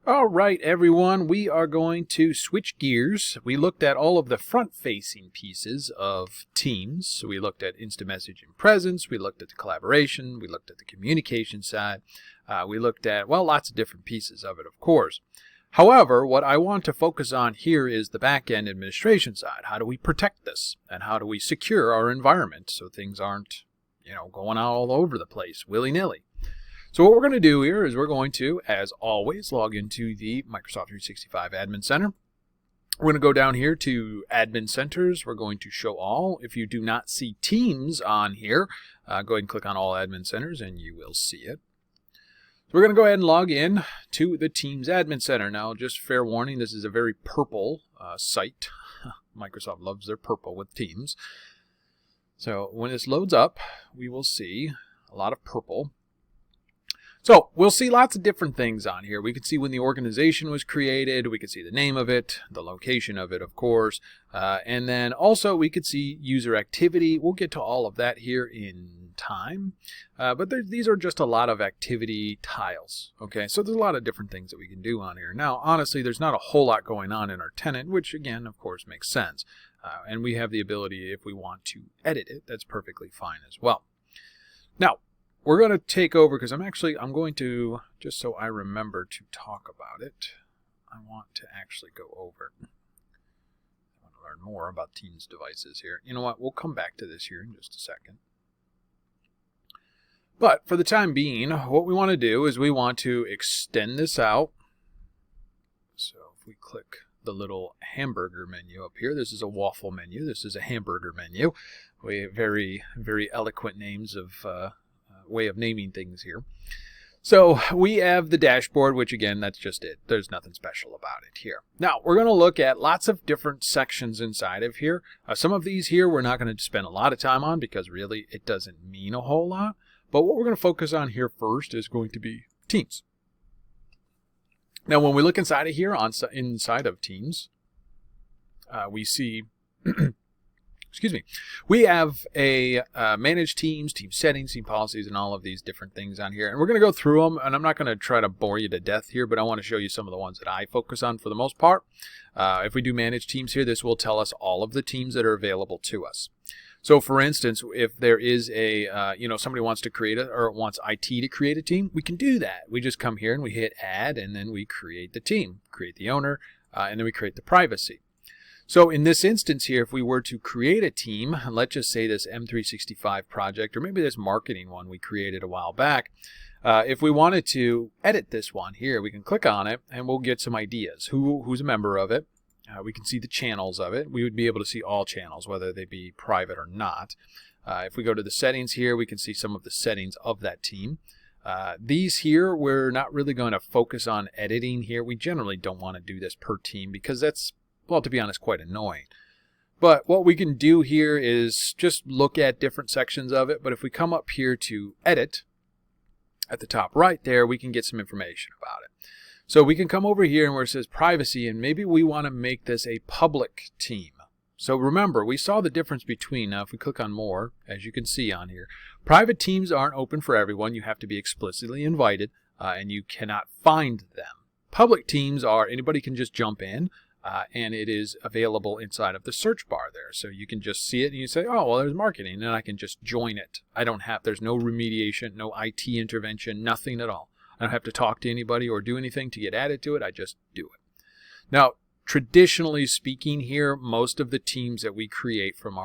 All right, everyone, we are going to switch gears. We looked at all of the front-facing pieces of Teams. So we looked at instant messaging presence, we looked at the collaboration, we looked at the communication side, we looked at, well, lots of different pieces of it, of course. However, what I want to focus on here is the back-end administration side. How do we protect this? And how do we secure our environment so things aren't, going out all over the place, willy-nilly? So what we're going to do here is we're going to, as always, log into the Microsoft 365 Admin Center. We're going to go down here to Admin Centers. We're going to show all. If you do not see Teams on here, go ahead and click on All Admin Centers and you will see it. So we're going to go ahead and log in to the Teams Admin Center. Now, just fair warning, this is a very purple site. Microsoft loves their purple with Teams. So when this loads up, we will see a lot of purple. So we'll see lots of different things on here. We can see when the organization was created. We can see the name of it, the location of it, of course. And then also we could see user activity. We'll get to all of that here in time. But these are just a lot of activity tiles. Okay, so there's a lot of different things that we can do on here. Now, honestly, there's not a whole lot going on in our tenant, which again, of course, makes sense. And we have the ability, if we want to edit it, that's perfectly fine as well. Now, we're going to take over because I'm going to, just so I remember to talk about it, I want to actually go over it. I want to learn more about Teams devices here. You know what? We'll come back to this here in just a second. But for the time being, what we want to do is we want to extend this out. So if we click the little hamburger menu up here, this is a waffle menu. This is a hamburger menu. We have very, very eloquent names of way of naming things here. So we have the dashboard, which again, that's just it. There's nothing special about it here. Now, we're going to look at lots of different sections inside of here. Some of these here we're not going to spend a lot of time on because really it doesn't mean a whole lot. But what we're going to focus on here first is going to be Teams. Now, when we look inside of here, inside of Teams, we see we have a manage teams, team settings, team policies, and all of these different things on here. And we're going to go through them, and I'm not going to try to bore you to death here, but I want to show you some of the ones that I focus on for the most part. If we do manage teams here, this will tell us all of the teams that are available to us. So for instance, if there is a, somebody wants to create or wants IT to create a team, we can do that. We just come here and we hit add, and then we create the team, create the owner, and then we create the privacy. So in this instance here, if we were to create a team, let's just say this M365 project, or maybe this marketing one we created a while back, if we wanted to edit this one here, we can click on it and we'll get some ideas. Who's a member of it? We can see the channels of it. We would be able to see all channels, whether they be private or not. If we go to the settings here, we can see some of the settings of that team. These here, we're not really going to focus on editing here. We generally don't want to do this per team because that's, well, to be honest, quite annoying. But what we can do here is just look at different sections of it. But if we come up here to edit, at the top right there, we can get some information about it. So we can come over here and where it says privacy, and maybe we want to make this a public team. So remember, we saw the difference between, now if we click on more, as you can see on here, private teams aren't open for everyone. You have to be explicitly invited, and you cannot find them. Public teams are, anybody can just jump in. And it is available inside of the search bar there. So you can just see it and you say, oh, well, there's marketing, and I can just join it. There's no remediation, no IT intervention, nothing at all. I don't have to talk to anybody or do anything to get added to it. I just do it. Now, traditionally speaking here, most of the teams that we create from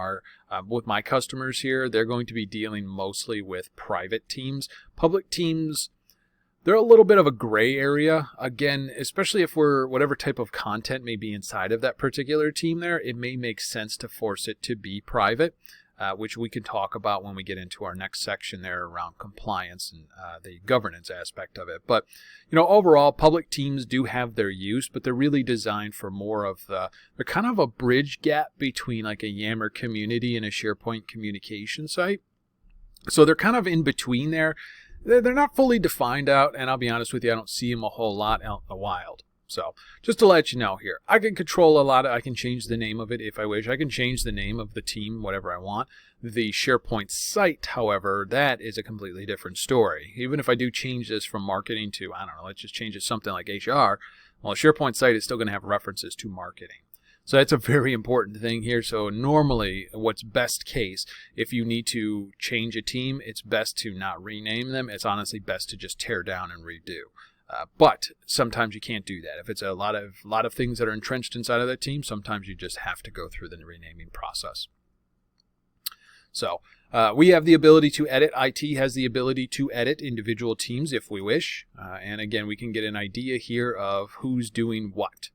with my customers here, they're going to be dealing mostly with private teams. Public teams, they're a little bit of a gray area. Again, especially if whatever type of content may be inside of that particular team there, it may make sense to force it to be private, which we can talk about when we get into our next section there around compliance and the governance aspect of it. But, overall, public teams do have their use, but they're really designed for more of they're kind of a bridge gap between like a Yammer community and a SharePoint communication site. So they're kind of in between there. They're not fully defined out, and I'll be honest with you, I don't see them a whole lot out in the wild. So just to let you know here, I can control a lot I can change the name of it if I wish. I can change the name of the team, whatever I want. The SharePoint site, however, that is a completely different story. Even if I do change this from marketing to, I don't know, let's just change it to something like HR, well, a SharePoint site is still going to have references to marketing. So that's a very important thing here. So normally, what's best case, if you need to change a team, it's best to not rename them. It's honestly best to just tear down and redo. But sometimes you can't do that. If it's a lot of things that are entrenched inside of that team, sometimes you just have to go through the renaming process. So we have the ability to edit. IT has the ability to edit individual teams if we wish. And again, we can get an idea here of who's doing what.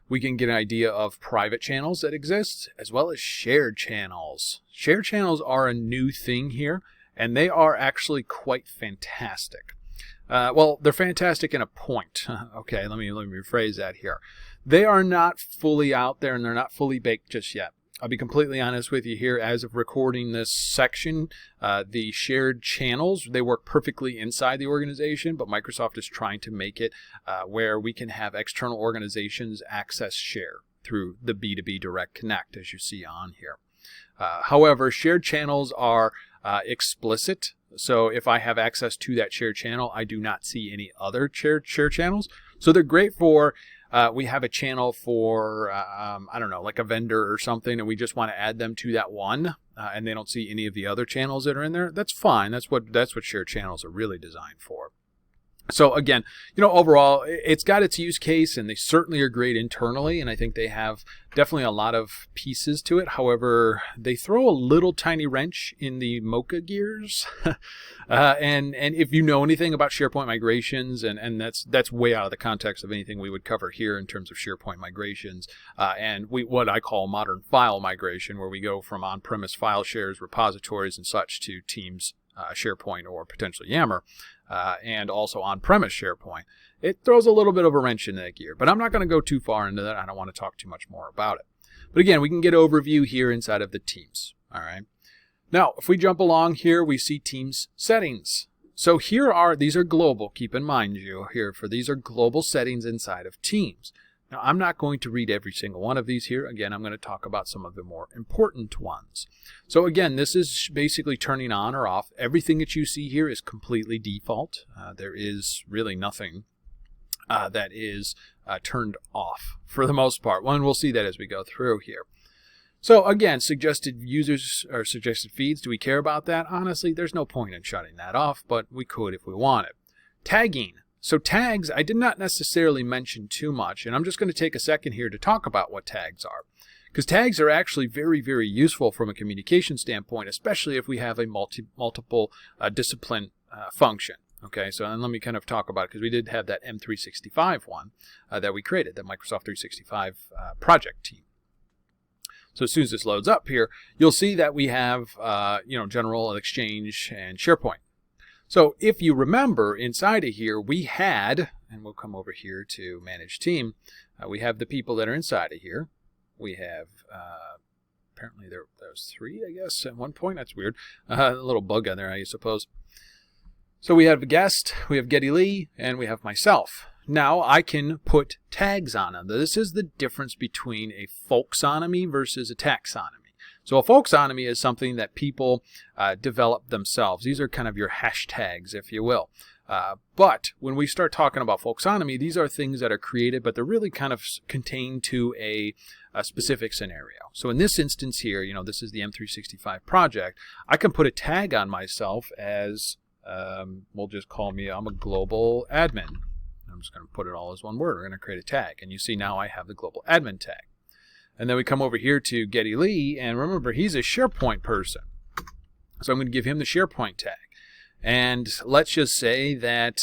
We can get an idea of private channels that exist, as well as shared channels. Shared channels are a new thing here, and they are actually quite fantastic. Well, they're fantastic in a point. Okay, let me rephrase that here. They are not fully out there, and they're not fully baked just yet. I'll be completely honest with you here. As of recording this section, the shared channels, they work perfectly inside the organization, but Microsoft is trying to make it where we can have external organizations access share through the B2B Direct Connect, as you see on here. However, shared channels are explicit. So if I have access to that shared channel, I do not see any other shared channels. So they're great for we have a channel for, I don't know, like a vendor or something, and we just want to add them to that one, and they don't see any of the other channels that are in there. That's fine. That's what shared channels are really designed for. So again, overall, it's got its use case, and they certainly are great internally, and I think they have definitely a lot of pieces to it. However, they throw a little tiny wrench in the Mocha gears. And if you know anything about SharePoint migrations, and that's way out of the context of anything we would cover here in terms of SharePoint migrations, and what I call modern file migration, where we go from on-premise file shares, repositories, and such to Teams, SharePoint, or potentially Yammer. And also on-premise SharePoint, it throws a little bit of a wrench in that gear. But I'm not going to go too far into that. I don't want to talk too much more about it. But again, we can get an overview here inside of the Teams. All right. Now, if we jump along here, we see Teams settings. So these are global. Keep in mind, these are global settings inside of Teams. Now, I'm not going to read every single one of these here. Again, I'm going to talk about some of the more important ones. So again, this is basically turning on or off. Everything that you see here is completely default. There is really nothing that is turned off for the most part. We'll see that as we go through here. So again, suggested users or suggested feeds, do we care about that? Honestly, there's no point in shutting that off, but we could if we wanted. Tagging. So tags, I did not necessarily mention too much, and I'm just going to take a second here to talk about what tags are. Because tags are actually very, very useful from a communication standpoint, especially if we have a multiple discipline function. Okay, so then let me kind of talk about it, because we did have that M365 one that we created, the Microsoft 365 project team. So as soon as this loads up here, you'll see that we have, General, Exchange, and SharePoint. So if you remember, inside of here, we had, and we'll come over here to Manage Team, we have the people that are inside of here. We have, apparently there was 3, I guess, at one point. That's weird. A little bug on there, I suppose. So we have a guest, we have Geddy Lee, and we have myself. Now I can put tags on them. This is the difference between a folksonomy versus a taxonomy. So a folksonomy is something that people develop themselves. These are kind of your hashtags, if you will. But when we start talking about folksonomy, these are things that are created, but they're really kind of contained to a specific scenario. So in this instance here, this is the M365 project. I can put a tag on myself as, we'll just call me, I'm a global admin. I'm just going to put it all as one word. We're going to create a tag. And you see now I have the global admin tag. And then we come over here to Geddy Lee, and remember, he's a SharePoint person. So I'm going to give him the SharePoint tag. And let's just say that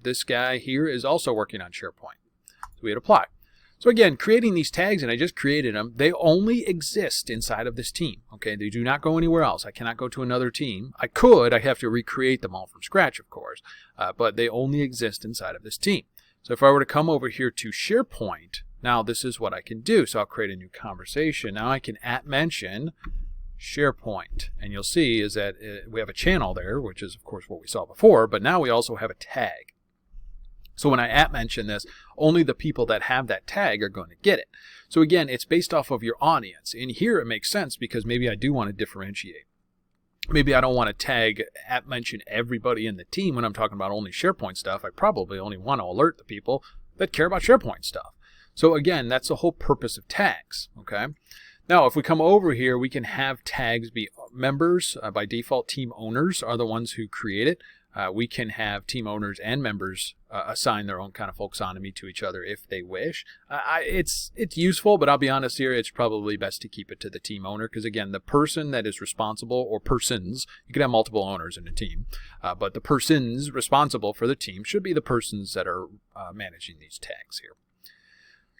this guy here is also working on SharePoint. So we hit apply. So again, creating these tags, and I just created them, they only exist inside of this team. Okay, they do not go anywhere else. I cannot go to another team. I could. I have to recreate them all from scratch, of course. But they only exist inside of this team. So if I were to come over here to SharePoint, now this is what I can do. So I'll create a new conversation. Now I can @mention SharePoint. And you'll see is that we have a channel there, which is, of course, what we saw before. But now we also have a tag. So when I mention this, only the people that have that tag are going to get it. So again, it's based off of your audience. And here it makes sense because maybe I do want to differentiate. Maybe I don't want to tag mention everybody in the team when I'm talking about only SharePoint stuff. I probably only want to alert the people that care about SharePoint stuff. So again, that's the whole purpose of tags, okay? Now, if we come over here, we can have tags be members. By default, team owners are the ones who create it. We can have team owners and members assign their own kind of folksonomy to each other if they wish. It's useful, but I'll be honest here, it's probably best to keep it to the team owner because, again, the person that is responsible, or persons, you could have multiple owners in a team, but the persons responsible for the team should be the persons that are managing these tags here.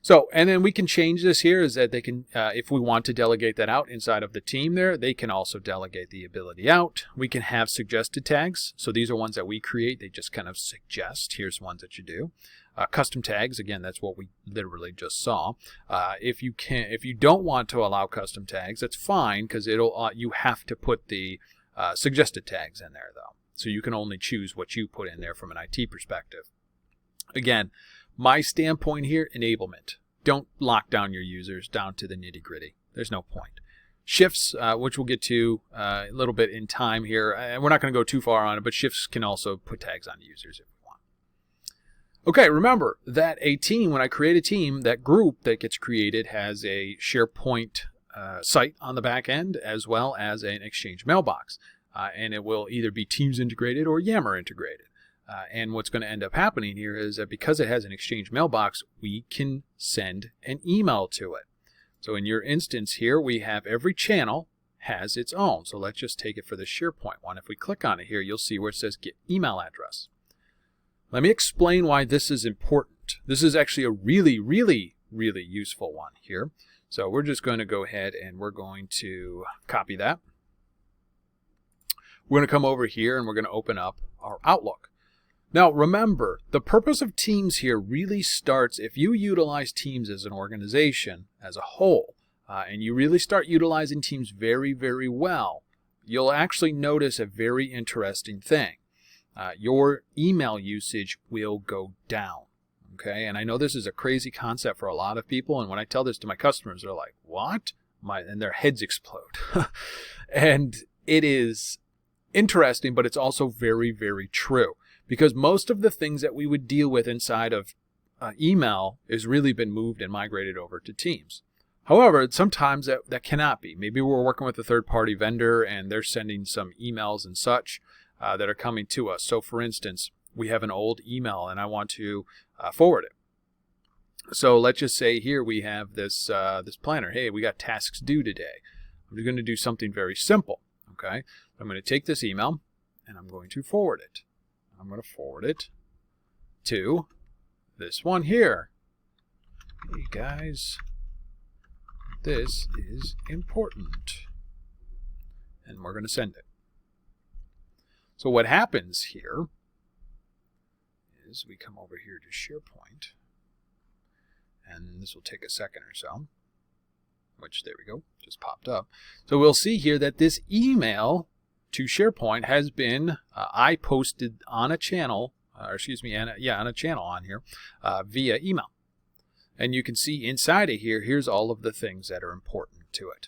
So, and then we can change this here is that they can, if we want to delegate that out inside of the team there, they can also delegate the ability out. We can have suggested tags. So these are ones that we create. They just kind of suggest, here's ones that you do. Custom tags, again, that's what we literally just saw. If you don't want to allow custom tags, that's fine because you have to put the suggested tags in there though. So you can only choose what you put in there from an IT perspective. Again, my standpoint here, enablement. Don't lock down your users down to the nitty-gritty. There's no point. Shifts, which we'll get to a little bit in time here. We're not going to go too far on it, but shifts can also put tags on users if we want. Okay, remember that a team, when I create a team, that group that gets created has a SharePoint site on the back end as well as an Exchange mailbox. And it will either be Teams integrated or Yammer integrated. And what's going to end up happening here is that because it has an Exchange mailbox, we can send an email to it. So in your instance here, we have every channel has its own. So let's just take it for the SharePoint one. If we click on it here, you'll see where it says get email address. Let me explain why this is important. This is actually a really, really, really useful one here. So we're just going to go ahead and we're going to copy that. We're going to come over here and we're going to open up our Outlook. Now, remember, the purpose of Teams here really starts if you utilize Teams as an organization, as a whole, and you really start utilizing Teams very, very well, you'll actually notice a very interesting thing. Your email usage will go down, okay? And I know this is a crazy concept for a lot of people, and when I tell this to my customers, they're like, what? And their heads explode. And it is interesting, but it's also very, very true. Because most of the things that we would deal with inside of email has really been moved and migrated over to Teams. However, sometimes that cannot be. Maybe we're working with a third-party vendor and they're sending some emails and such that are coming to us. So for instance, we have an old email and I want to forward it. So let's just say here we have this planner. Hey, we got tasks due today. I'm going to do something very simple. Okay, I'm going to take this email and I'm going to forward it. I'm going to forward it to this one here. Hey guys, this is important. And we're going to send it. So what happens here is we come over here to SharePoint. And this will take a second or so. Which, there we go, just popped up. So we'll see here that this email to SharePoint has been, I posted on a channel, on a channel on here via email. And you can see inside of here, here's all of the things that are important to it.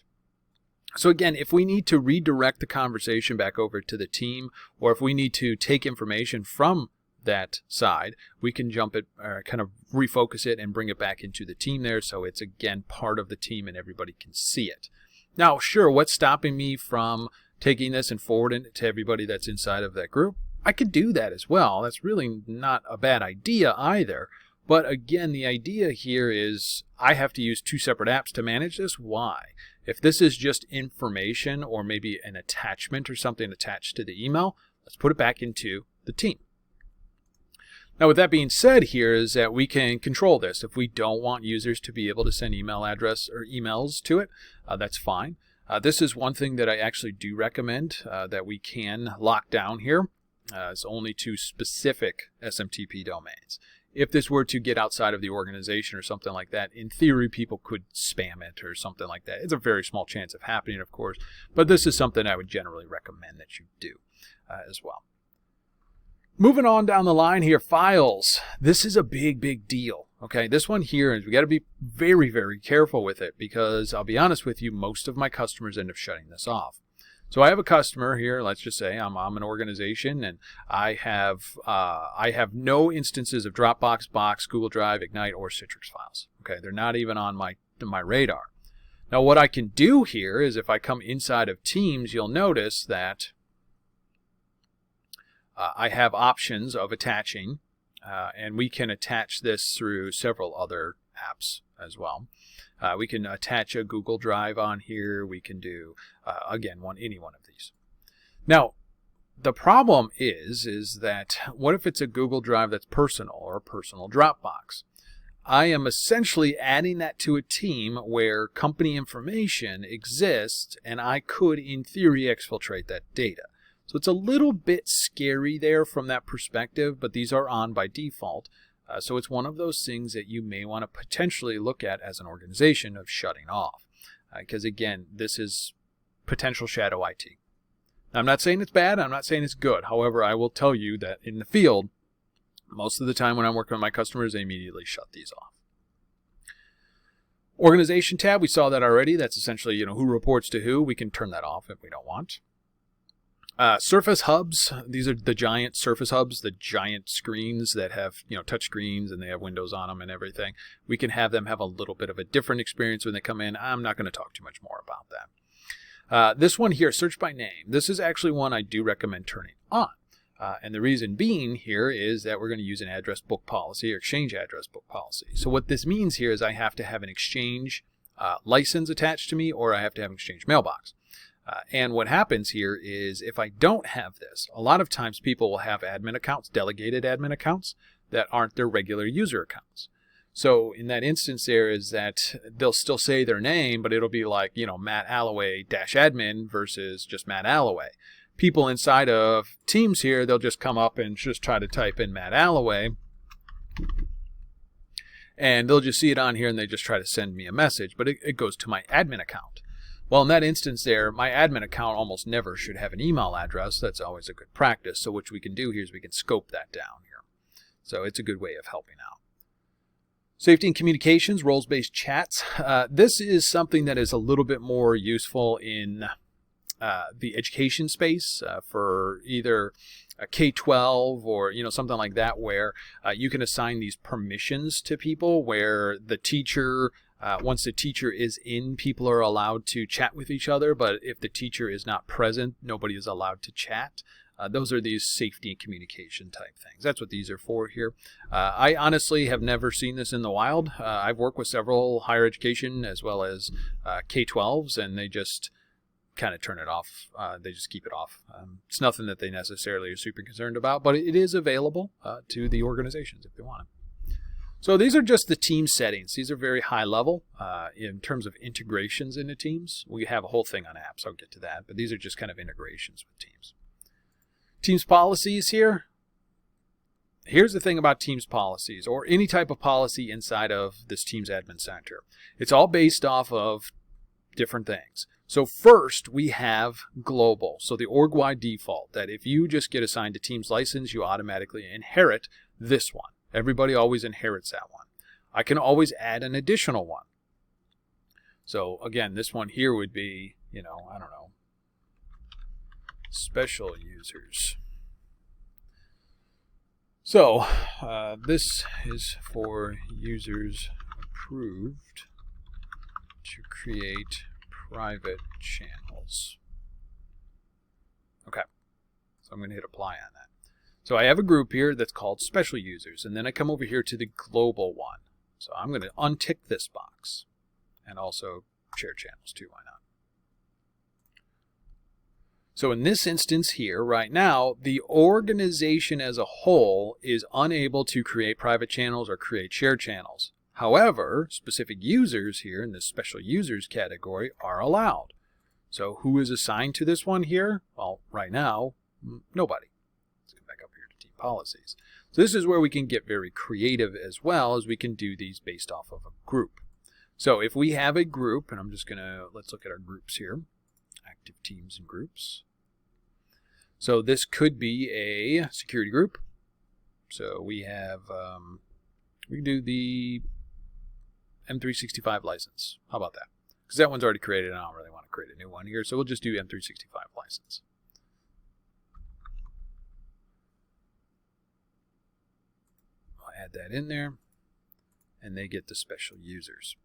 So again, if we need to redirect the conversation back over to the team, or if we need to take information from that side, we can jump it, kind of refocus it and bring it back into the team there so it's again part of the team and everybody can see it. Now, sure, what's stopping me from taking this and forwarding it to everybody that's inside of that group? I could do that as well. That's really not a bad idea either. But again, the idea here is I have to use two separate apps to manage this. Why? If this is just information or maybe an attachment or something attached to the email, let's put it back into the team. Now, with that being said here is that we can control this. If we don't want users to be able to send email address or emails to it, that's fine. This is one thing that I actually do recommend that we can lock down here. It's only to specific SMTP domains. If this were to get outside of the organization or something like that, in theory, people could spam it or something like that. It's a very small chance of happening, of course, but this is something I would generally recommend that you do as well. Moving on down the line here, files. This is a big deal. Okay, this one here is we got to be very careful with it, because I'll be honest with you, most of my customers end up shutting this off. So I have a customer here. Let's just say I'm an organization, and I have no instances of Dropbox, Box, Google Drive, Ignite, or Citrix files. Okay, they're not even on my radar. Now, what I can do here is if I come inside of Teams, you'll notice that I have options of attaching, and we can attach this through several other apps as well. We can attach a Google Drive on here. We can do, again, any one of these. Now, the problem is that what if it's a Google Drive that's personal, or a personal Dropbox? I am essentially adding that to a team where company information exists, and I could, in theory, exfiltrate that data. So it's a little bit scary there from that perspective, but these are on by default. So it's one of those things that you may want to potentially look at as an organization of shutting off. Because again, this is potential shadow IT. Now, I'm not saying it's bad. I'm not saying it's good. However, I will tell you that in the field, most of the time when I'm working with my customers, they immediately shut these off. Organization tab, we saw that already. That's essentially, who reports to who. We can turn that off if we don't want. Surface hubs, these are the giant Surface hubs, the giant screens that have, touch screens, and they have windows on them and everything. We can have them have a little bit of a different experience when they come in. I'm not going to talk too much more about that. This one here, search by name, this is actually one I do recommend turning on. And the reason being here is that we're going to use an address book policy or Exchange address book policy. So what this means here is I have to have an Exchange license attached to me, or I have to have an Exchange mailbox. And what happens here is if I don't have this, a lot of times people will have admin accounts, delegated admin accounts, that aren't their regular user accounts. So in that instance there is that they'll still say their name, but it'll be like, Matt Alloway -admin versus just Matt Alloway. People inside of Teams here, they'll just come up and just try to type in Matt Alloway, and they'll just see it on here and they just try to send me a message, but it goes to my admin account. Well, in that instance there, my admin account almost never should have an email address. That's always a good practice. So what we can do here is we can scope that down here. So it's a good way of helping out. Safety and communications, roles-based chats. This is something that is a little bit more useful in the education space for either a K-12 or something like that, where you can assign these permissions to people where the teacher, once the teacher is in, people are allowed to chat with each other, but if the teacher is not present, nobody is allowed to chat. Those are these safety and communication type things. That's what these are for here. I honestly have never seen this in the wild. I've worked with several higher education as well as K-12s, and they just kind of turn it off. They just keep it off. It's nothing that they necessarily are super concerned about, but it is available to the organizations if they want it. So these are just the team settings. These are very high level in terms of integrations into Teams. We have a whole thing on apps. I'll get to that, but these are just kind of integrations with Teams. Teams policies here. Here's the thing about Teams policies, or any type of policy inside of this Teams Admin Center. It's all based off of different things. So first we have global. So the org-wide default, that if you just get assigned a Teams license, you automatically inherit this one. Everybody always inherits that one. I can always add an additional one. So again, this one here would be, I don't know, special users. So this is for users approved to create private channels. Okay, so I'm going to hit apply on that. So I have a group here that's called special users, and then I come over here to the global one. So I'm going to untick this box and also share channels too, why not? So in this instance here, right now, the organization as a whole is unable to create private channels or create shared channels. However, specific users here in this special users category are allowed. So who is assigned to this one here? Well, right now, nobody. Let's go back up here to team policies. So this is where we can get very creative as well, as we can do these based off of a group. So if we have a group, and I'm just going to, let's look at our groups here. Active teams and groups. So this could be a security group. So we have, we can do the M365 license. How about that? Because that one's already created and I don't really want to create a new one here. So we'll just do M365 license. I'll add that in there and they get the special users.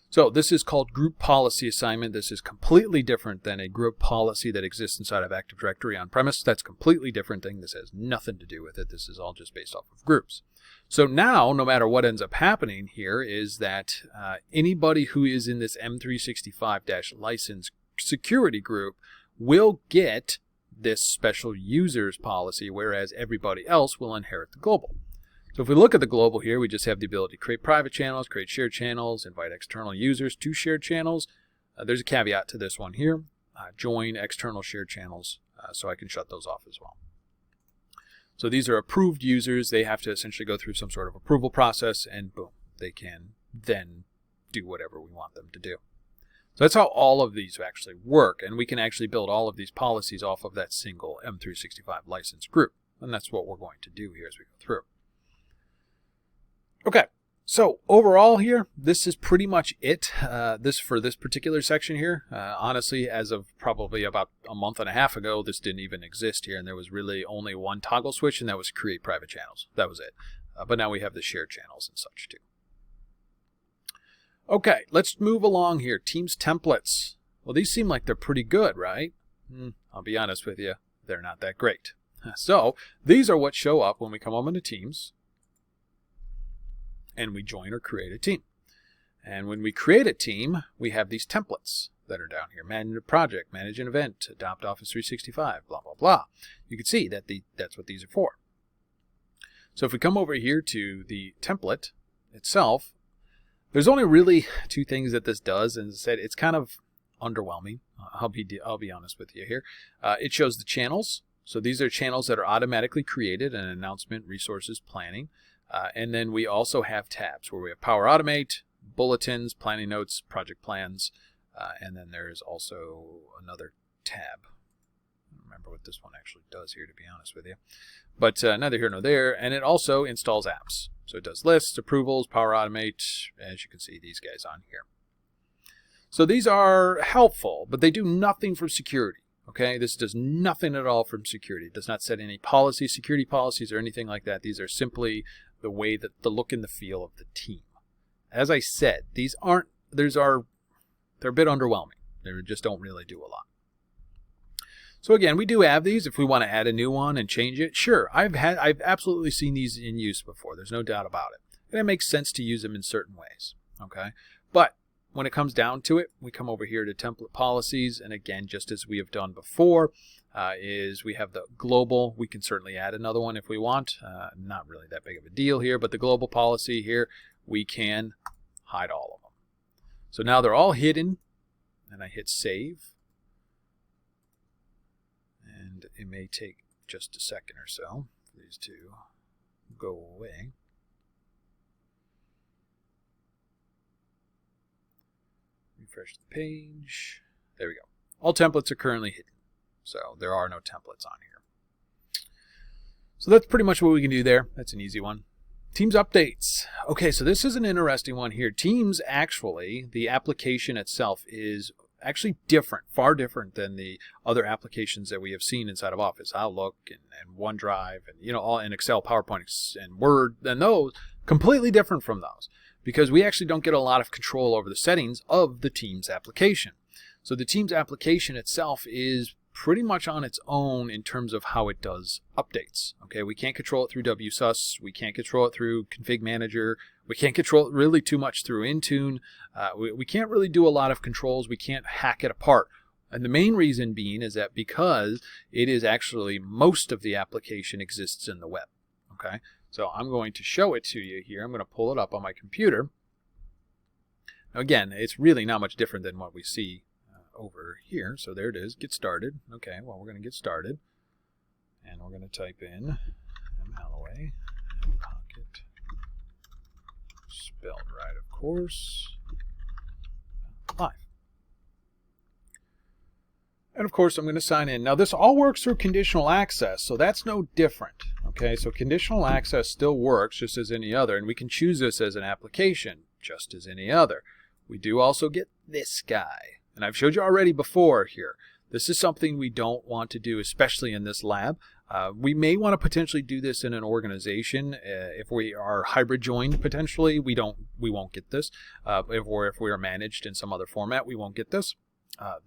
So this is called group policy assignment. This is completely different than a group policy that exists inside of Active Directory on premise. That's a completely different thing. This has nothing to do with it. This is all just based off of groups. So now, no matter what ends up happening here, is that anybody who is in this M365-license security group will get this special users policy, whereas everybody else will inherit the global. So if we look at the global here, we just have the ability to create private channels, create shared channels, invite external users to shared channels. There's a caveat to this one here. Join external shared channels, so I can shut those off as well. So these are approved users. They have to essentially go through some sort of approval process, and boom, they can then do whatever we want them to do. So that's how all of these actually work, and we can actually build all of these policies off of that single M365 license group, and that's what we're going to do here as we go through. Okay, so overall here, this is pretty much it for this particular section here. Honestly, as of probably about a month and a half ago, this didn't even exist here, and there was really only one toggle switch, and that was create private channels. That was it. But now we have the shared channels and such too. Okay, let's move along here. Teams templates. Well, these seem like they're pretty good, right? I'll be honest with you, they're not that great. So these are what show up when we come over to Teams and we join or create a team. And when we create a team, we have these templates that are down here. Manage a project, manage an event, adopt Office 365, blah, blah, blah. You can see that that's what these are for. So if we come over here to the template itself, there's only really two things that this does. And as I said, it's kind of underwhelming. I'll be honest with you here. It shows the channels. So these are channels that are automatically created, an announcement, resources, planning. And then we also have tabs where we have Power Automate, bulletins, planning notes, project plans, and then there's also another tab. I don't remember what this one actually does here, to be honest with you. But neither here nor there. And it also installs apps. So it does lists, approvals, Power Automate, as you can see these guys on here. So these are helpful, but they do nothing for security. Okay, this does nothing at all from security. It does not set any policies, security policies, or anything like that. These are simply the way that the look and the feel of the team. As I said, they're a bit underwhelming. They just don't really do a lot. So again, we do have these. If we want to add a new one and change it, sure. I've absolutely seen these in use before. There's no doubt about it. And it makes sense to use them in certain ways. Okay, but when it comes down to it, we come over here to template policies, and again, just as we have done before, is we have the global. We can certainly add another one if we want. Not really that big of a deal here, but the global policy here, we can hide all of them. So now they're all hidden, and I hit save, and it may take just a second or so for these to go away. Refresh the page. There we go. All templates are currently hidden. So there are no templates on here. So that's pretty much what we can do there. That's an easy one. Teams updates. Okay, so this is an interesting one here. Teams actually, the application itself is actually different, far different than the other applications that we have seen inside of Office, Outlook and OneDrive, and all in Excel, PowerPoint, and Word, and those completely different from those, because we actually don't get a lot of control over the settings of the Teams application. So the Teams application itself is pretty much on its own in terms of how it does updates. Okay, we can't control it through WSUS, we can't control it through Config Manager, we can't control it really too much through Intune. We can't really do a lot of controls, we can't hack it apart. And the main reason being is that because it is actually most of the application exists in the web. Okay, so I'm going to show it to you here. I'm going to pull it up on my computer. Now again, it's really not much different than what we see over here. So there it is, get started. Okay, well, we're going to get started. And we're going to type in M. Holloway, Pocket, spelled right, of course, live. And of course, I'm going to sign in. Now, this all works through conditional access, so that's no different. Okay, so conditional access still works just as any other, and we can choose this as an application just as any other. We do also get this guy, and I've showed you already before here. This is something we don't want to do, especially in this lab. We may want to potentially do this in an organization. If we are hybrid joined, potentially, we won't get this. If we are managed in some other format, we won't get this.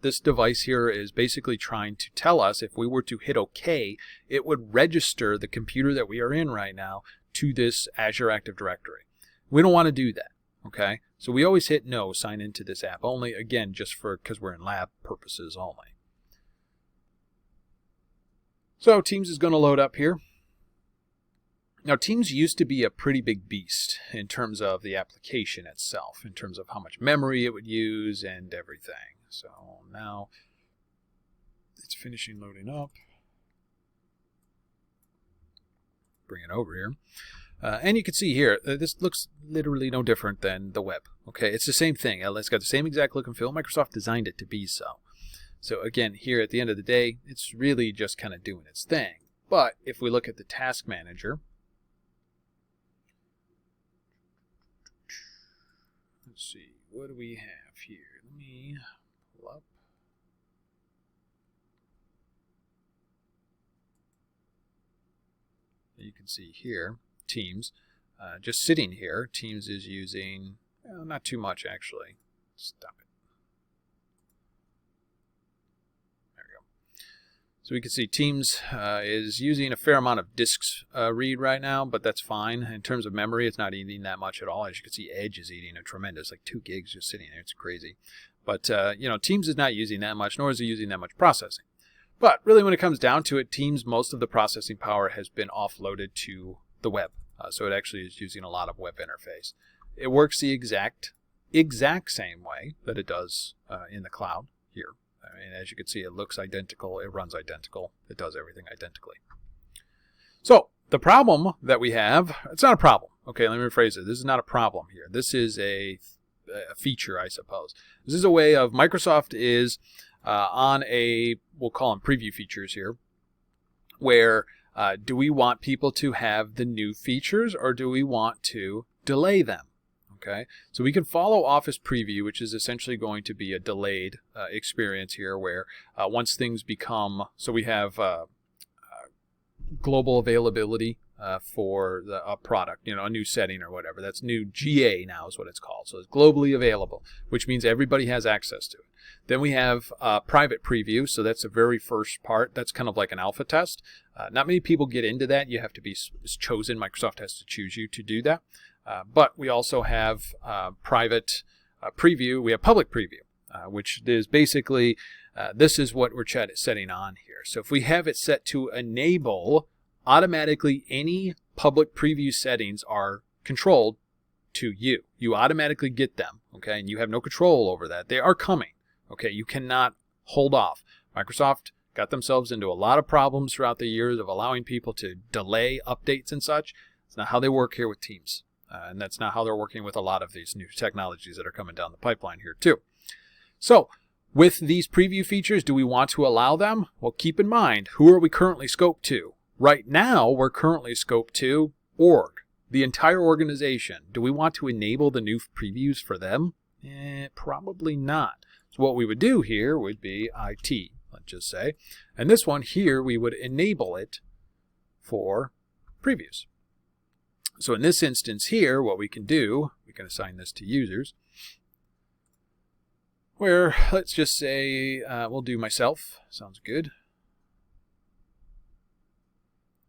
This device here is basically trying to tell us if we were to hit OK, it would register the computer that we are in right now to this Azure Active Directory. We don't want to do that. Okay, so we always hit no, sign into this app only, again, just because we're in lab purposes only. So Teams is going to load up here. Now Teams used to be a pretty big beast in terms of the application itself, in terms of how much memory it would use and everything. So now it's finishing loading up. Bring it over here. And you can see here, this looks literally no different than the web. Okay, it's the same thing. It's got the same exact look and feel. Microsoft designed it to be so. So again, here at the end of the day, it's really just kind of doing its thing. But if we look at the task manager, let's see, what do we have here? Let me pull up. You can see here, Teams, just sitting here, Teams is using, well, not too much actually. Stop it. There we go. So we can see Teams is using a fair amount of disks read right now, but that's fine. In terms of memory, it's not eating that much at all. As you can see, Edge is eating a tremendous, like 2 gigs just sitting there. It's crazy. But, you know, Teams is not using that much, nor is it using that much processing. But really, when it comes down to it, Teams, most of the processing power has been offloaded to the web. So it actually is using a lot of web interface. It works the exact same way that it does in the cloud here. I mean, as you can see, it looks identical, it runs identical, it does everything identically. So the problem that we have, it's not a problem. Okay, let me rephrase it. This is not a problem here. This is a feature, I suppose. This is a way of Microsoft is on a, we'll call them preview features here, where do we want people to have the new features or do we want to delay them? Okay, so we can follow Office Preview, which is essentially going to be a delayed experience here where once things become, so we have global availability for a product, you know, a new setting or whatever. That's new GA now is what it's called. So it's globally available, which means everybody has access to it. Then we have private preview. So that's the very first part. That's kind of like an alpha test. Not many people get into that. You have to be chosen. Microsoft has to choose you to do that. But we also have private preview. We have public preview, which is basically, this is what we're setting on here. So if we have it set to enable, automatically any public preview settings are controlled to you. You automatically get them, okay? And you have no control over that. They are coming, okay? You cannot hold off. Microsoft got themselves into a lot of problems throughout the years of allowing people to delay updates and such. It's not how they work here with Teams. And that's not how they're working with a lot of these new technologies that are coming down the pipeline here too. So with these preview features, do we want to allow them? Well, keep in mind, who are we currently scoped to? Right now, we're currently scoped to org, the entire organization. Do we want to enable the new previews for them? Probably not. So what we would do here would be IT, let's just say. And this one here, we would enable it for previews. So in this instance here, what we can do, we can assign this to users, where let's just say we'll do myself. Sounds good.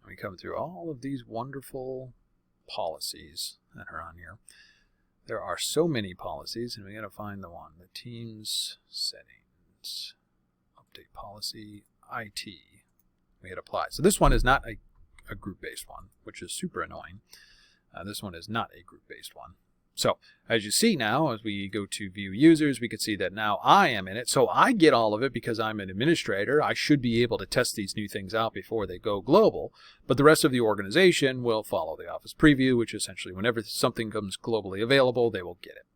We come through all of these wonderful policies that are on here. There are so many policies, and we got to find the one. The Teams settings, update policy, IT. We hit apply. So this one is not a group-based one, which is super annoying. This one is not a group-based one. So as you see now, as we go to view users, we can see that now I am in it. So I get all of it because I'm an administrator. I should be able to test these new things out before they go global. But the rest of the organization will follow the Office Preview, which essentially whenever something comes globally available, they will get it.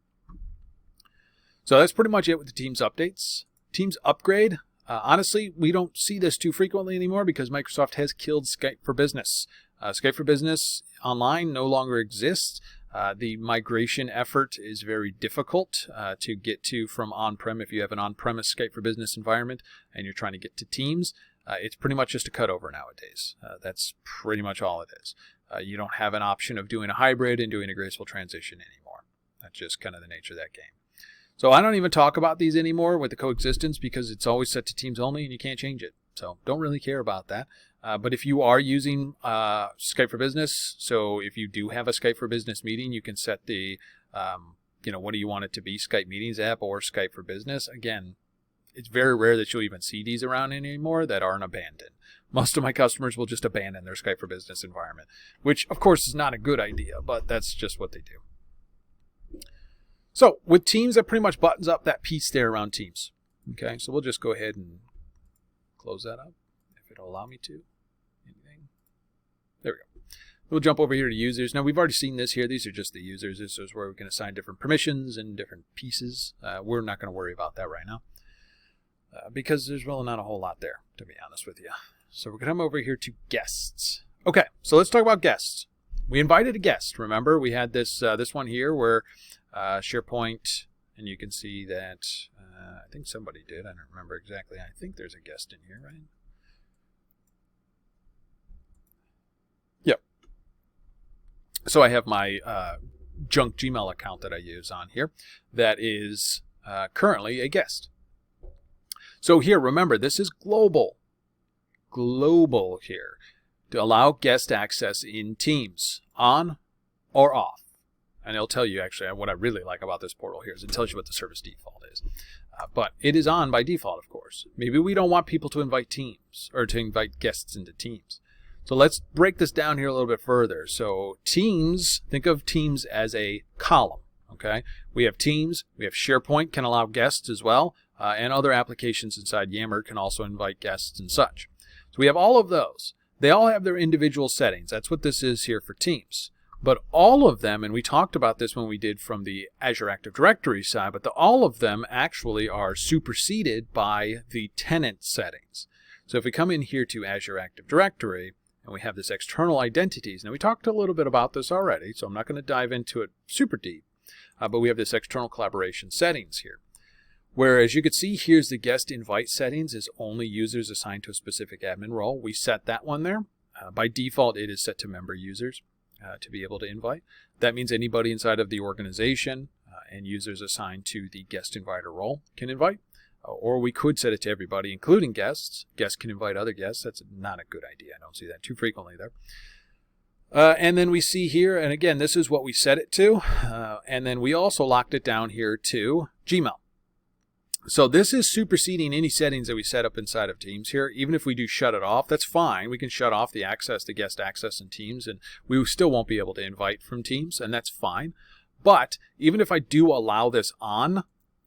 So that's pretty much it with the Teams updates. Teams upgrade. Honestly, we don't see this too frequently anymore because Microsoft has killed Skype for Business. Skype for Business Online no longer exists. The migration effort is very difficult to get to from on-prem. If you have an on-premise Skype for Business environment and you're trying to get to Teams, it's pretty much just a cutover nowadays. That's pretty much all it is. You don't have an option of doing a hybrid and doing a graceful transition anymore. That's just kind of the nature of that game. So I don't even talk about these anymore with the coexistence because it's always set to Teams only and you can't change it. So don't really care about that. But if you are using Skype for Business, so if you do have a Skype for Business meeting, you can set the, what do you want it to be, Skype Meetings app or Skype for Business. Again, it's very rare that you'll even see these around anymore that aren't abandoned. Most of my customers will just abandon their Skype for Business environment, which of course is not a good idea, but that's just what they do. So with Teams, that pretty much buttons up that piece there around Teams. Okay, so we'll just go ahead and close that up if it'll allow me to. Anything? There we go. We'll jump over here to users. Now we've already seen this here. These are just the users. This is where we can assign different permissions and different pieces. We're not going to worry about that right now because there's really not a whole lot there, to be honest with you. So we're going to come over here to guests. Okay, so let's talk about guests. We invited a guest. Remember, we had this one here where SharePoint, and you can see that I think somebody did. I don't remember exactly. I think there's a guest in here, right? Yep. So I have my junk Gmail account that I use on here that is currently a guest. So here, remember, this is global. Global here. To allow guest access in Teams, on or off. And it'll tell you, actually, what I really like about this portal here is it tells you what the service default is. But it is on by default, of course. Maybe we don't want people to invite Teams or to invite guests into Teams. So let's break this down here a little bit further. So Teams, think of Teams as a column, okay? We have Teams, we have SharePoint can allow guests as well, and other applications inside Yammer can also invite guests and such. So we have all of those. They all have their individual settings. That's what this is here for Teams. But all of them, and we talked about this when we did from the Azure Active Directory side, but all of them actually are superseded by the tenant settings. So if we come in here to Azure Active Directory, and we have this external identities. Now we talked a little bit about this already, so I'm not going to dive into it super deep, but we have this external collaboration settings here. Whereas you can see here's the guest invite settings is only users assigned to a specific admin role. We set that one there. By default, it is set to member users to be able to invite. That means anybody inside of the organization and users assigned to the guest inviter role can invite. Or we could set it to everybody, including guests. Guests can invite other guests. That's not a good idea. I don't see that too frequently there. And then we see here, and again, this is what we set it to. And then we also locked it down here to Gmail. So this is superseding any settings that we set up inside of Teams here. Even if we do shut it off, that's fine. We can shut off the access to guest access in Teams, and we still won't be able to invite from Teams, and that's fine. But even if I do allow this on,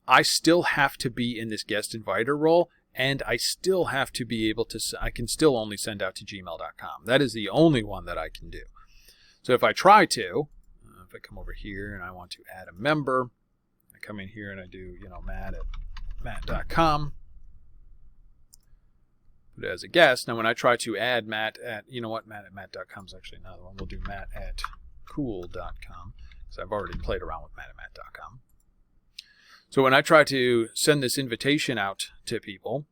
I still have to be in this guest inviter role, and I still have to be able to, I can still only send out to gmail.com. That is the only one that I can do. So if I try to, if I come over here and I want to add a member, I come in here and I do, Matt.com, put it as a guest. Now when I try to add Matt at, Matt at Matt.com is actually another one. We'll do Matt at cool.com because I've already played around with Matt at Matt.com. So when I try to send this invitation out to people,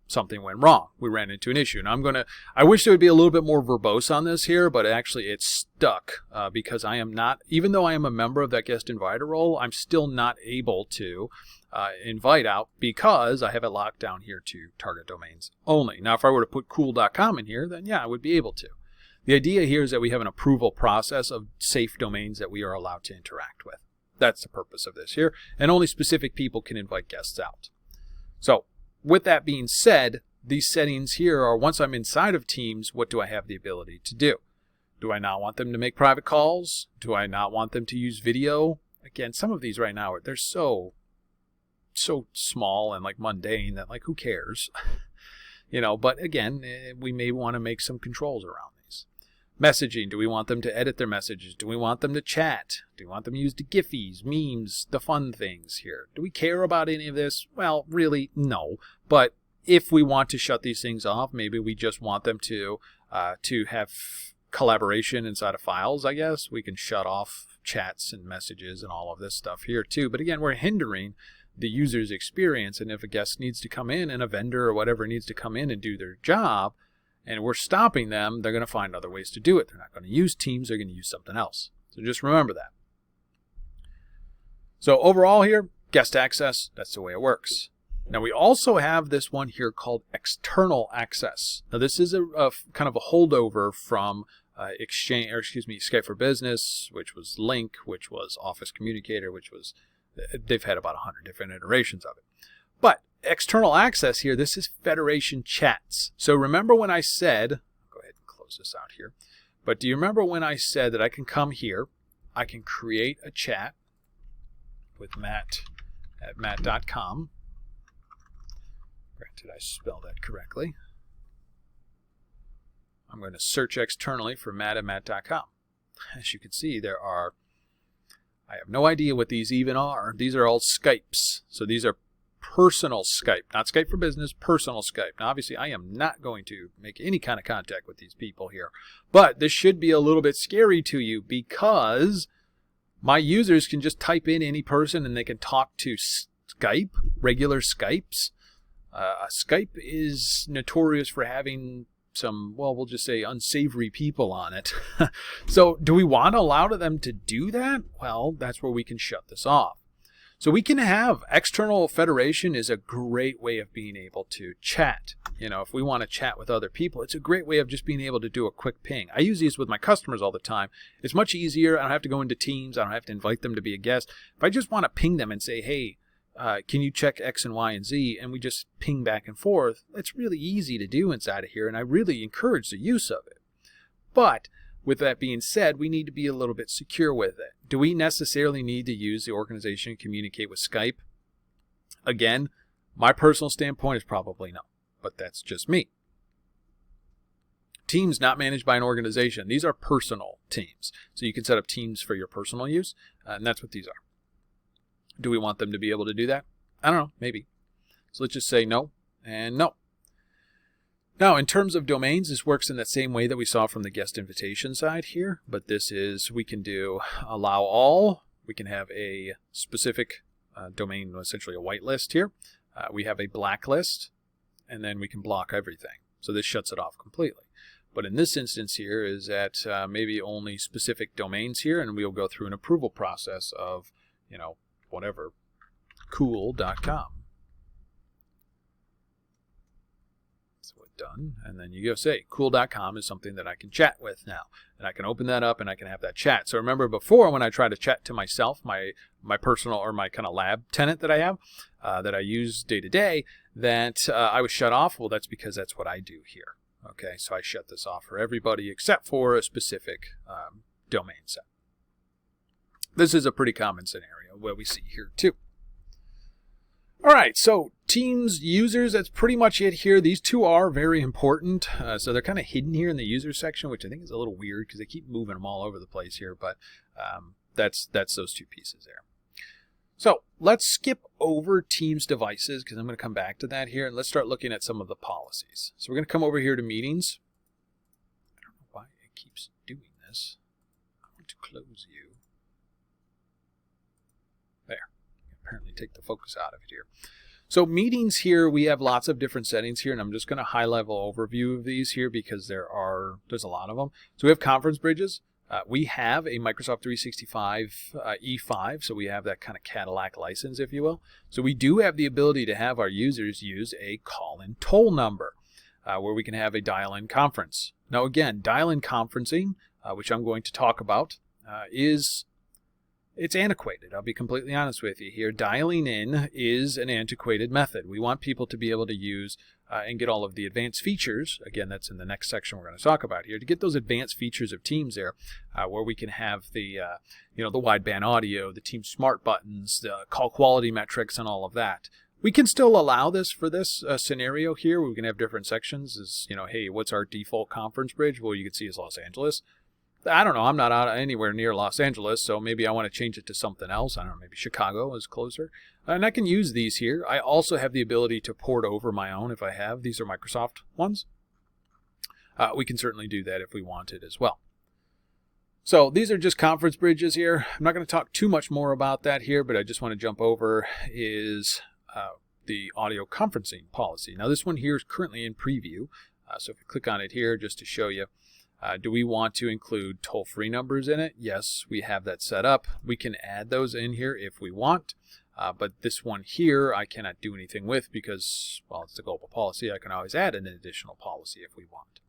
something went wrong. We ran into an issue. Now I wish there would be a little bit more verbose on this here, but actually it's stuck because I am not, even though I am a member of that guest inviter role, I'm still not able to invite out because I have it locked down here to target domains only. Now, if I were to put cool.com in here, then yeah, I would be able to. The idea here is that we have an approval process of safe domains that we are allowed to interact with. That's the purpose of this here, and only specific people can invite guests out. So with that being said, these settings here are once I'm inside of Teams, what do I have the ability to do? Do I not want them to make private calls? Do I not want them to use video? Again, some of these right now, they're so small and like mundane that like who cares? But again, we may want to make some controls around these. Messaging, do we want them to edit their messages? Do we want them to chat? Do we want them to use the Giphies, memes, the fun things here? Do we care about any of this? Well, really, no. But if we want to shut these things off, maybe we just want them to have collaboration inside of files, I guess. We can shut off chats and messages and all of this stuff here too. But again, we're hindering the user's experience. And if a guest needs to come in and a vendor or whatever needs to come in and do their job, and we're stopping them, they're going to find other ways to do it. They're not going to use Teams. They're going to use something else. So just remember that. So overall here, guest access, that's the way it works. Now we also have this one here called external access. Now this is a kind of a holdover from Skype for Business, which was Lync, which was Office Communicator, which was, they've had about 100 different iterations of it. But external access here, this is Federation Chats. So remember when I said, go ahead and close this out here, but do you remember when I said that I can come here, I can create a chat with Matt at matt.com. Did I spell that correctly? I'm going to search externally for Matt at matt.com. As you can see, I have no idea what these even are. These are all Skypes. So these are personal Skype, not Skype for Business, personal Skype. Now, obviously, I am not going to make any kind of contact with these people here. But this should be a little bit scary to you because my users can just type in any person and they can talk to Skype, regular Skypes. Skype is notorious for having some, well, we'll just say unsavory people on it. So do we want to allow them to do that? Well, that's where we can shut this off. So we can have external federation is a great way of being able to chat. You know, if we want to chat with other people, it's a great way of just being able to do a quick ping. I use these with my customers all the time. It's much easier. I don't have to go into Teams. I don't have to invite them to be a guest. If I just want to ping them and say, hey, can you check X and Y and Z? And we just ping back and forth. It's really easy to do inside of here, and I really encourage the use of it. But with that being said, we need to be a little bit secure with it. Do we necessarily need to use the organization to communicate with Skype? Again, my personal standpoint is probably no, but that's just me. Teams not managed by an organization. These are personal teams. So you can set up teams for your personal use, and that's what these are. Do we want them to be able to do that? I don't know, maybe. So let's just say no and no. Now, in terms of domains, this works in that same way that we saw from the guest invitation side here, but this is, we can do allow all. We can have a specific domain, essentially a whitelist here. We have a blacklist, and then we can block everything. So this shuts it off completely. But in this instance here is that maybe only specific domains here, and we'll go through an approval process of, you know, whatever, cool.com. So it's done, and then you go say, cool.com is something that I can chat with now. And I can open that up and I can have that chat. So remember before when I try to chat to myself, my personal or my kind of lab tenant that I have, that I use day to day, that I was shut off. Well, that's because that's what I do here. Okay, so I shut this off for everybody except for a specific domain set. This is a pretty common scenario what we see here too. All right, so Teams users, that's pretty much it here. These two are very important. So they're kind of hidden here in the user section, which I think is a little weird because they keep moving them all over the place here, but that's those two pieces there. So let's skip over Teams devices because I'm going to come back to that here, and let's start looking at some of the policies. So we're going to come over here to meetings. I don't know why it keeps doing this. I want to close you. There. Apparently take the focus out of it here. So meetings here, we have lots of different settings here, and I'm just going to high-level overview of these here because there's a lot of them. So we have conference bridges. We have a Microsoft 365 E5, so we have that kind of Cadillac license, if you will. So we do have the ability to have our users use a call-in toll number where we can have a dial-in conference. Now again, dial-in conferencing, which I'm going to talk about, it's antiquated. I'll be completely honest with you here. Dialing in is an antiquated method. We want people to be able to use and get all of the advanced features. Again, that's in the next section we're going to talk about here. To get those advanced features of Teams there, where we can have the the wideband audio, the Teams Smart buttons, the call quality metrics, and all of that. We can still allow this for this scenario here. We can have different sections. As hey, what's our default conference bridge? Well, you can see is Los Angeles. I don't know. I'm not out anywhere near Los Angeles, so maybe I want to change it to something else. I don't know. Maybe Chicago is closer. And I can use these here. I also have the ability to port over my own if I have. These are Microsoft ones. we can certainly do that if we wanted as well. So these are just conference bridges here. I'm not going to talk too much more about that here, but I just want to jump over is the audio conferencing policy. Now this one here is currently in preview. So if you click on it here just to show you, do we want to include toll-free numbers in it? Yes, we have that set up. We can add those in here if we want. But this one here I cannot do anything with because, well, it's the global policy. I can always add an additional policy if we want.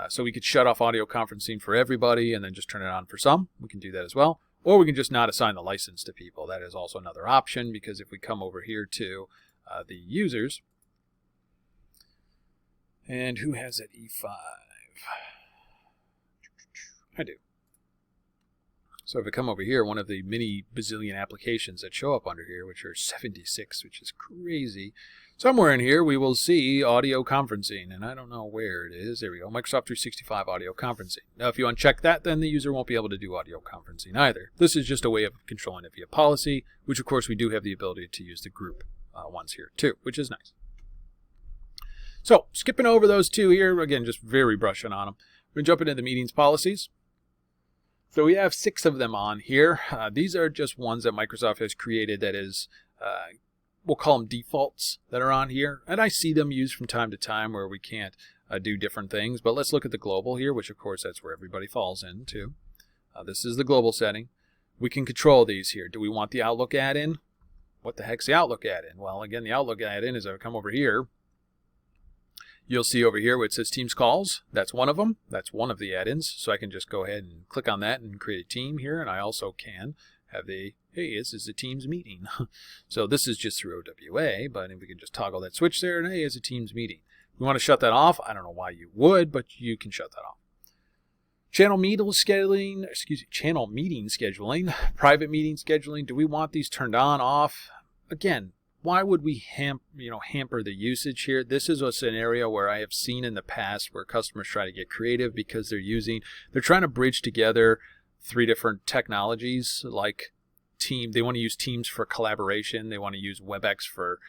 So we could shut off audio conferencing for everybody and then just turn it on for some. We can do that as well. Or we can just not assign the license to people. That is also another option, because if we come over here to the users, and who has it? E5. I do. So if I come over here, one of the many bazillion applications that show up under here, which are 76, which is crazy. Somewhere in here, we will see audio conferencing, and I don't know where it is. There we go, Microsoft 365 audio conferencing. Now, if you uncheck that, then the user won't be able to do audio conferencing either. This is just a way of controlling it via policy, which of course we do have the ability to use the group ones here too, which is nice. So skipping over those two here, again, just very brushing on them. We're going to jump into the meetings policies. So we have 6 of them on here. These are just ones that Microsoft has created that is, we'll call them defaults that are on here. And I see them used from time to time where we can't do different things. But let's look at the global here, which of course that's where everybody falls into. This is the global setting. We can control these here. Do we want the Outlook add-in? What the heck's the Outlook add-in? Well, again, the Outlook add-in is if I come over here, you'll see over here where it says Teams calls. That's one of them. That's one of the add-ins. So I can just go ahead and click on that and create a team here. And I also can have the, hey, this is a Teams meeting. So this is just through OWA, but if we can just toggle that switch there, and hey, it's a Teams meeting. We want to shut that off. I don't know why you would, but you can shut that off. Channel meeting scheduling, channel meeting scheduling, private meeting scheduling. Do we want these turned on, off? Again, why would we hamper the usage here? This is a scenario where I have seen in the past where customers try to get creative because they're trying to bridge together 3 different technologies like Team. They want to use Teams for collaboration. They want to use WebEx for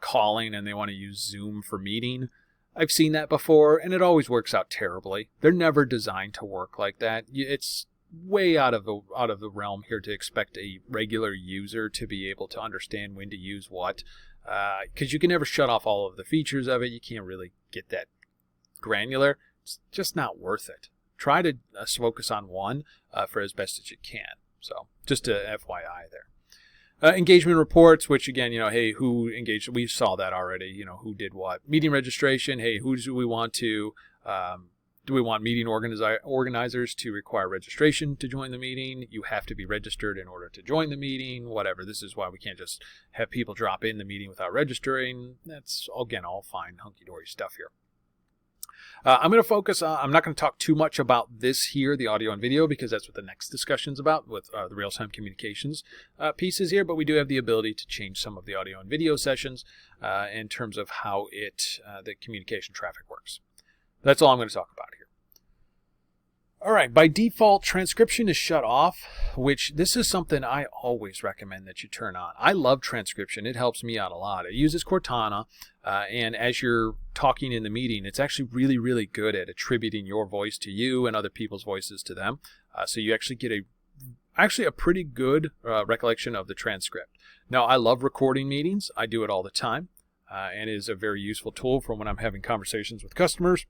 calling, and they want to use Zoom for meeting. I've seen that before, and it always works out terribly. They're never designed to work like that. It's way out of the realm here to expect a regular user to be able to understand when to use what, because you can never shut off all of the features of it. You can't really get that granular. It's just not worth it. Try to focus on one for as best as you can. So just a FYI there. Engagement reports, which again, hey, who engaged? We saw that already. Who did what? Meeting registration. Hey, who do we want to? Do we want meeting organizers to require registration to join the meeting? You have to be registered in order to join the meeting. Whatever. This is why we can't just have people drop in the meeting without registering. That's again all fine, hunky-dory stuff here. I'm going to focus on, I'm not going to talk too much about this here, the audio and video, because that's what the next discussion's about with the real-time communications pieces here, but we do have the ability to change some of the audio and video sessions in terms of how the communication traffic works. That's all I'm going to talk about here. All right, by default, transcription is shut off, which this is something I always recommend that you turn on. I love transcription. It helps me out a lot. It uses Cortana, and as you're talking in the meeting, it's actually really, really good at attributing your voice to you and other people's voices to them. So you actually get a pretty good recollection of the transcript. Now, I love recording meetings. I do it all the time, and it is a very useful tool for when I'm having conversations with customers.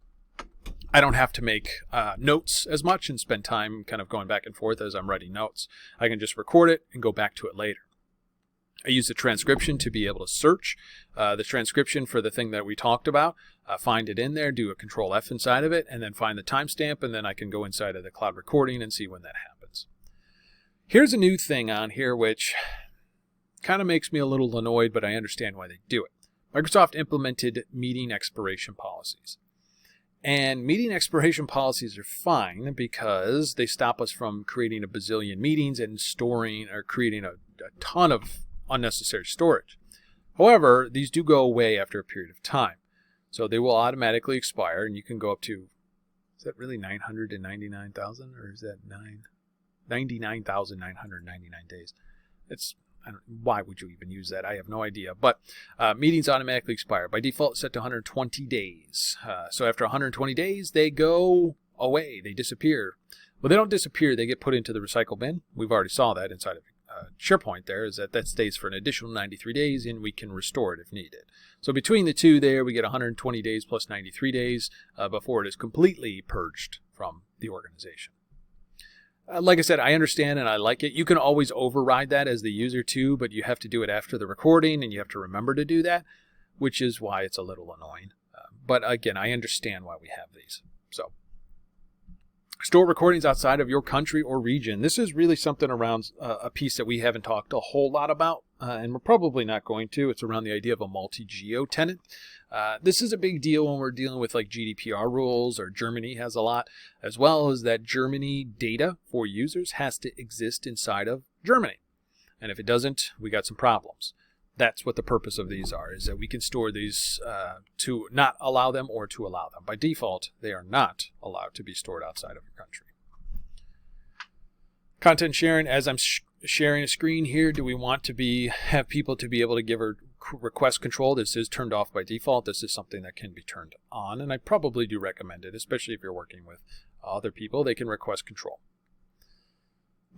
I don't have to make notes as much and spend time kind of going back and forth as I'm writing notes. I can just record it and go back to it later. I use the transcription to be able to search the transcription for the thing that we talked about, find it in there, do a Control F inside of it, and then find the timestamp, and then I can go inside of the cloud recording and see when that happens. Here's a new thing on here which kind of makes me a little annoyed, but I understand why they do it. Microsoft implemented meeting expiration policies. And meeting expiration policies are fine because they stop us from creating a bazillion meetings and storing or creating a ton of unnecessary storage. However, these do go away after a period of time. So they will automatically expire, and you can go up to, is that really 999,000 or is that 99,999 days? why would you even use that? I have no idea. But meetings automatically expire. By default, it's set to 120 days. So after 120 days, they go away. They disappear. Well, they don't disappear. They get put into the recycle bin. We've already saw that inside of SharePoint there, is that stays for an additional 93 days, and we can restore it if needed. So between the two there, we get 120 days plus 93 days before it is completely purged from the organization. Like I said, I understand and I like it. You can always override that as the user too, but you have to do it after the recording, and you have to remember to do that, which is why it's a little annoying. But again, I understand why we have these. So, store recordings outside of your country or region. This is really something around a piece that we haven't talked a whole lot about, and we're probably not going to. It's around the idea of a multi-geo tenant. This is a big deal when we're dealing with like GDPR rules, or Germany has a lot, as well as that Germany data for users has to exist inside of Germany. And if it doesn't, we got some problems. That's what the purpose of these are, is that we can store these to not allow them or to allow them. By default, they are not allowed to be stored outside of your country. Content sharing, as I'm sharing a screen here, do we want to have people to be able to give a request control? This is turned off by default. This is something that can be turned on, and I probably do recommend it, especially if you're working with other people. They can request control.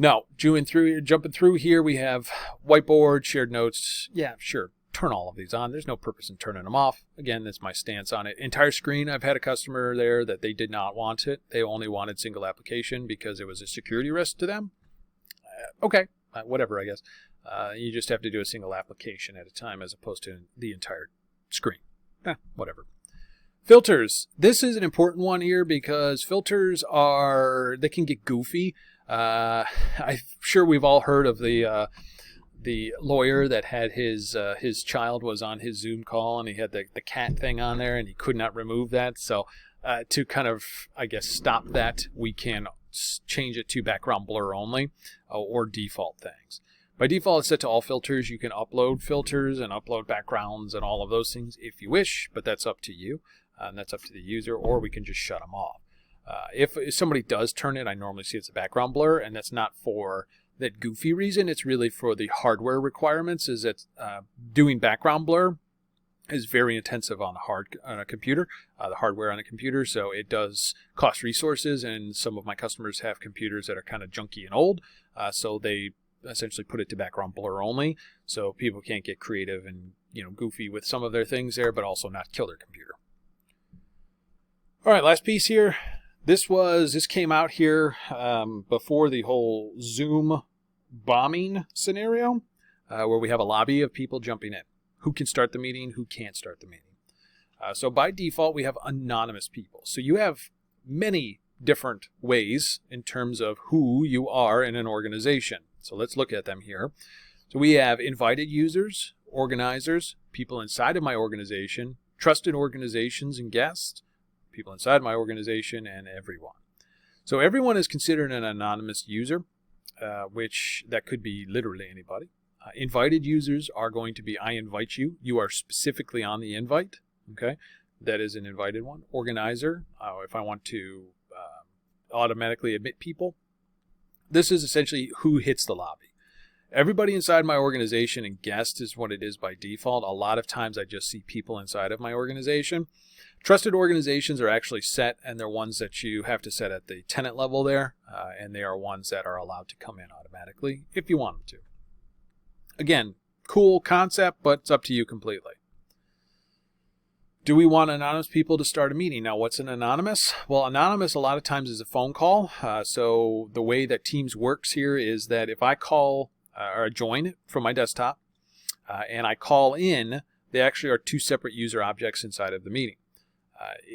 Now, jumping through here, we have whiteboard, shared notes. Yeah, sure, turn all of these on. There's no purpose in turning them off. Again, that's my stance on it. Entire screen, I've had a customer there that they did not want it. They only wanted single application because it was a security risk to them. Okay, whatever, I guess. You just have to do a single application at a time as opposed to the entire screen. Whatever. Filters. This is an important one here because filters they can get goofy. I'm sure we've all heard of the lawyer that had his child was on his Zoom call, and he had the cat thing on there, and he could not remove that. So to kind of, I guess, stop that, we can change it to background blur only or default things. By default, it's set to all filters. You can upload filters and upload backgrounds and all of those things if you wish, but that's up to you, and that's up to the user, or we can just shut them off. If somebody does turn it, I normally see it's a background blur, and that's not for that goofy reason. It's really for the hardware requirements, is that doing background blur is very intensive on a computer, the hardware on a computer, so it does cost resources, and some of my customers have computers that are kind of junky and old, so they essentially put it to background blur only, so people can't get creative and goofy with some of their things there, but also not kill their computer. All right, last piece here. This came out here before the whole Zoom bombing scenario, where we have a lobby of people jumping in. Who can start the meeting? Who can't start the meeting? So by default, we have anonymous people. So you have many different ways in terms of who you are in an organization. So let's look at them here. So we have invited users, organizers, people inside of my organization, trusted organizations and guests, people inside my organization, and everyone. So everyone is considered an anonymous user, which that could be literally anybody. Invited users are going to be, I invite you. You are specifically on the invite. Okay, that is an invited one. Organizer, if I want to automatically admit people. This is essentially who hits the lobby. Everybody inside my organization and guest is what it is by default. A lot of times I just see people inside of my organization. Trusted organizations are actually set, and they're ones that you have to set at the tenant level there, and they are ones that are allowed to come in automatically if you want them to. Again, cool concept, but it's up to you completely. Do we want anonymous people to start a meeting? Now, what's an anonymous? Well, anonymous a lot of times is a phone call. So the way that Teams works here is that if I call or join from my desktop and I call in, they actually are two separate user objects inside of the meeting.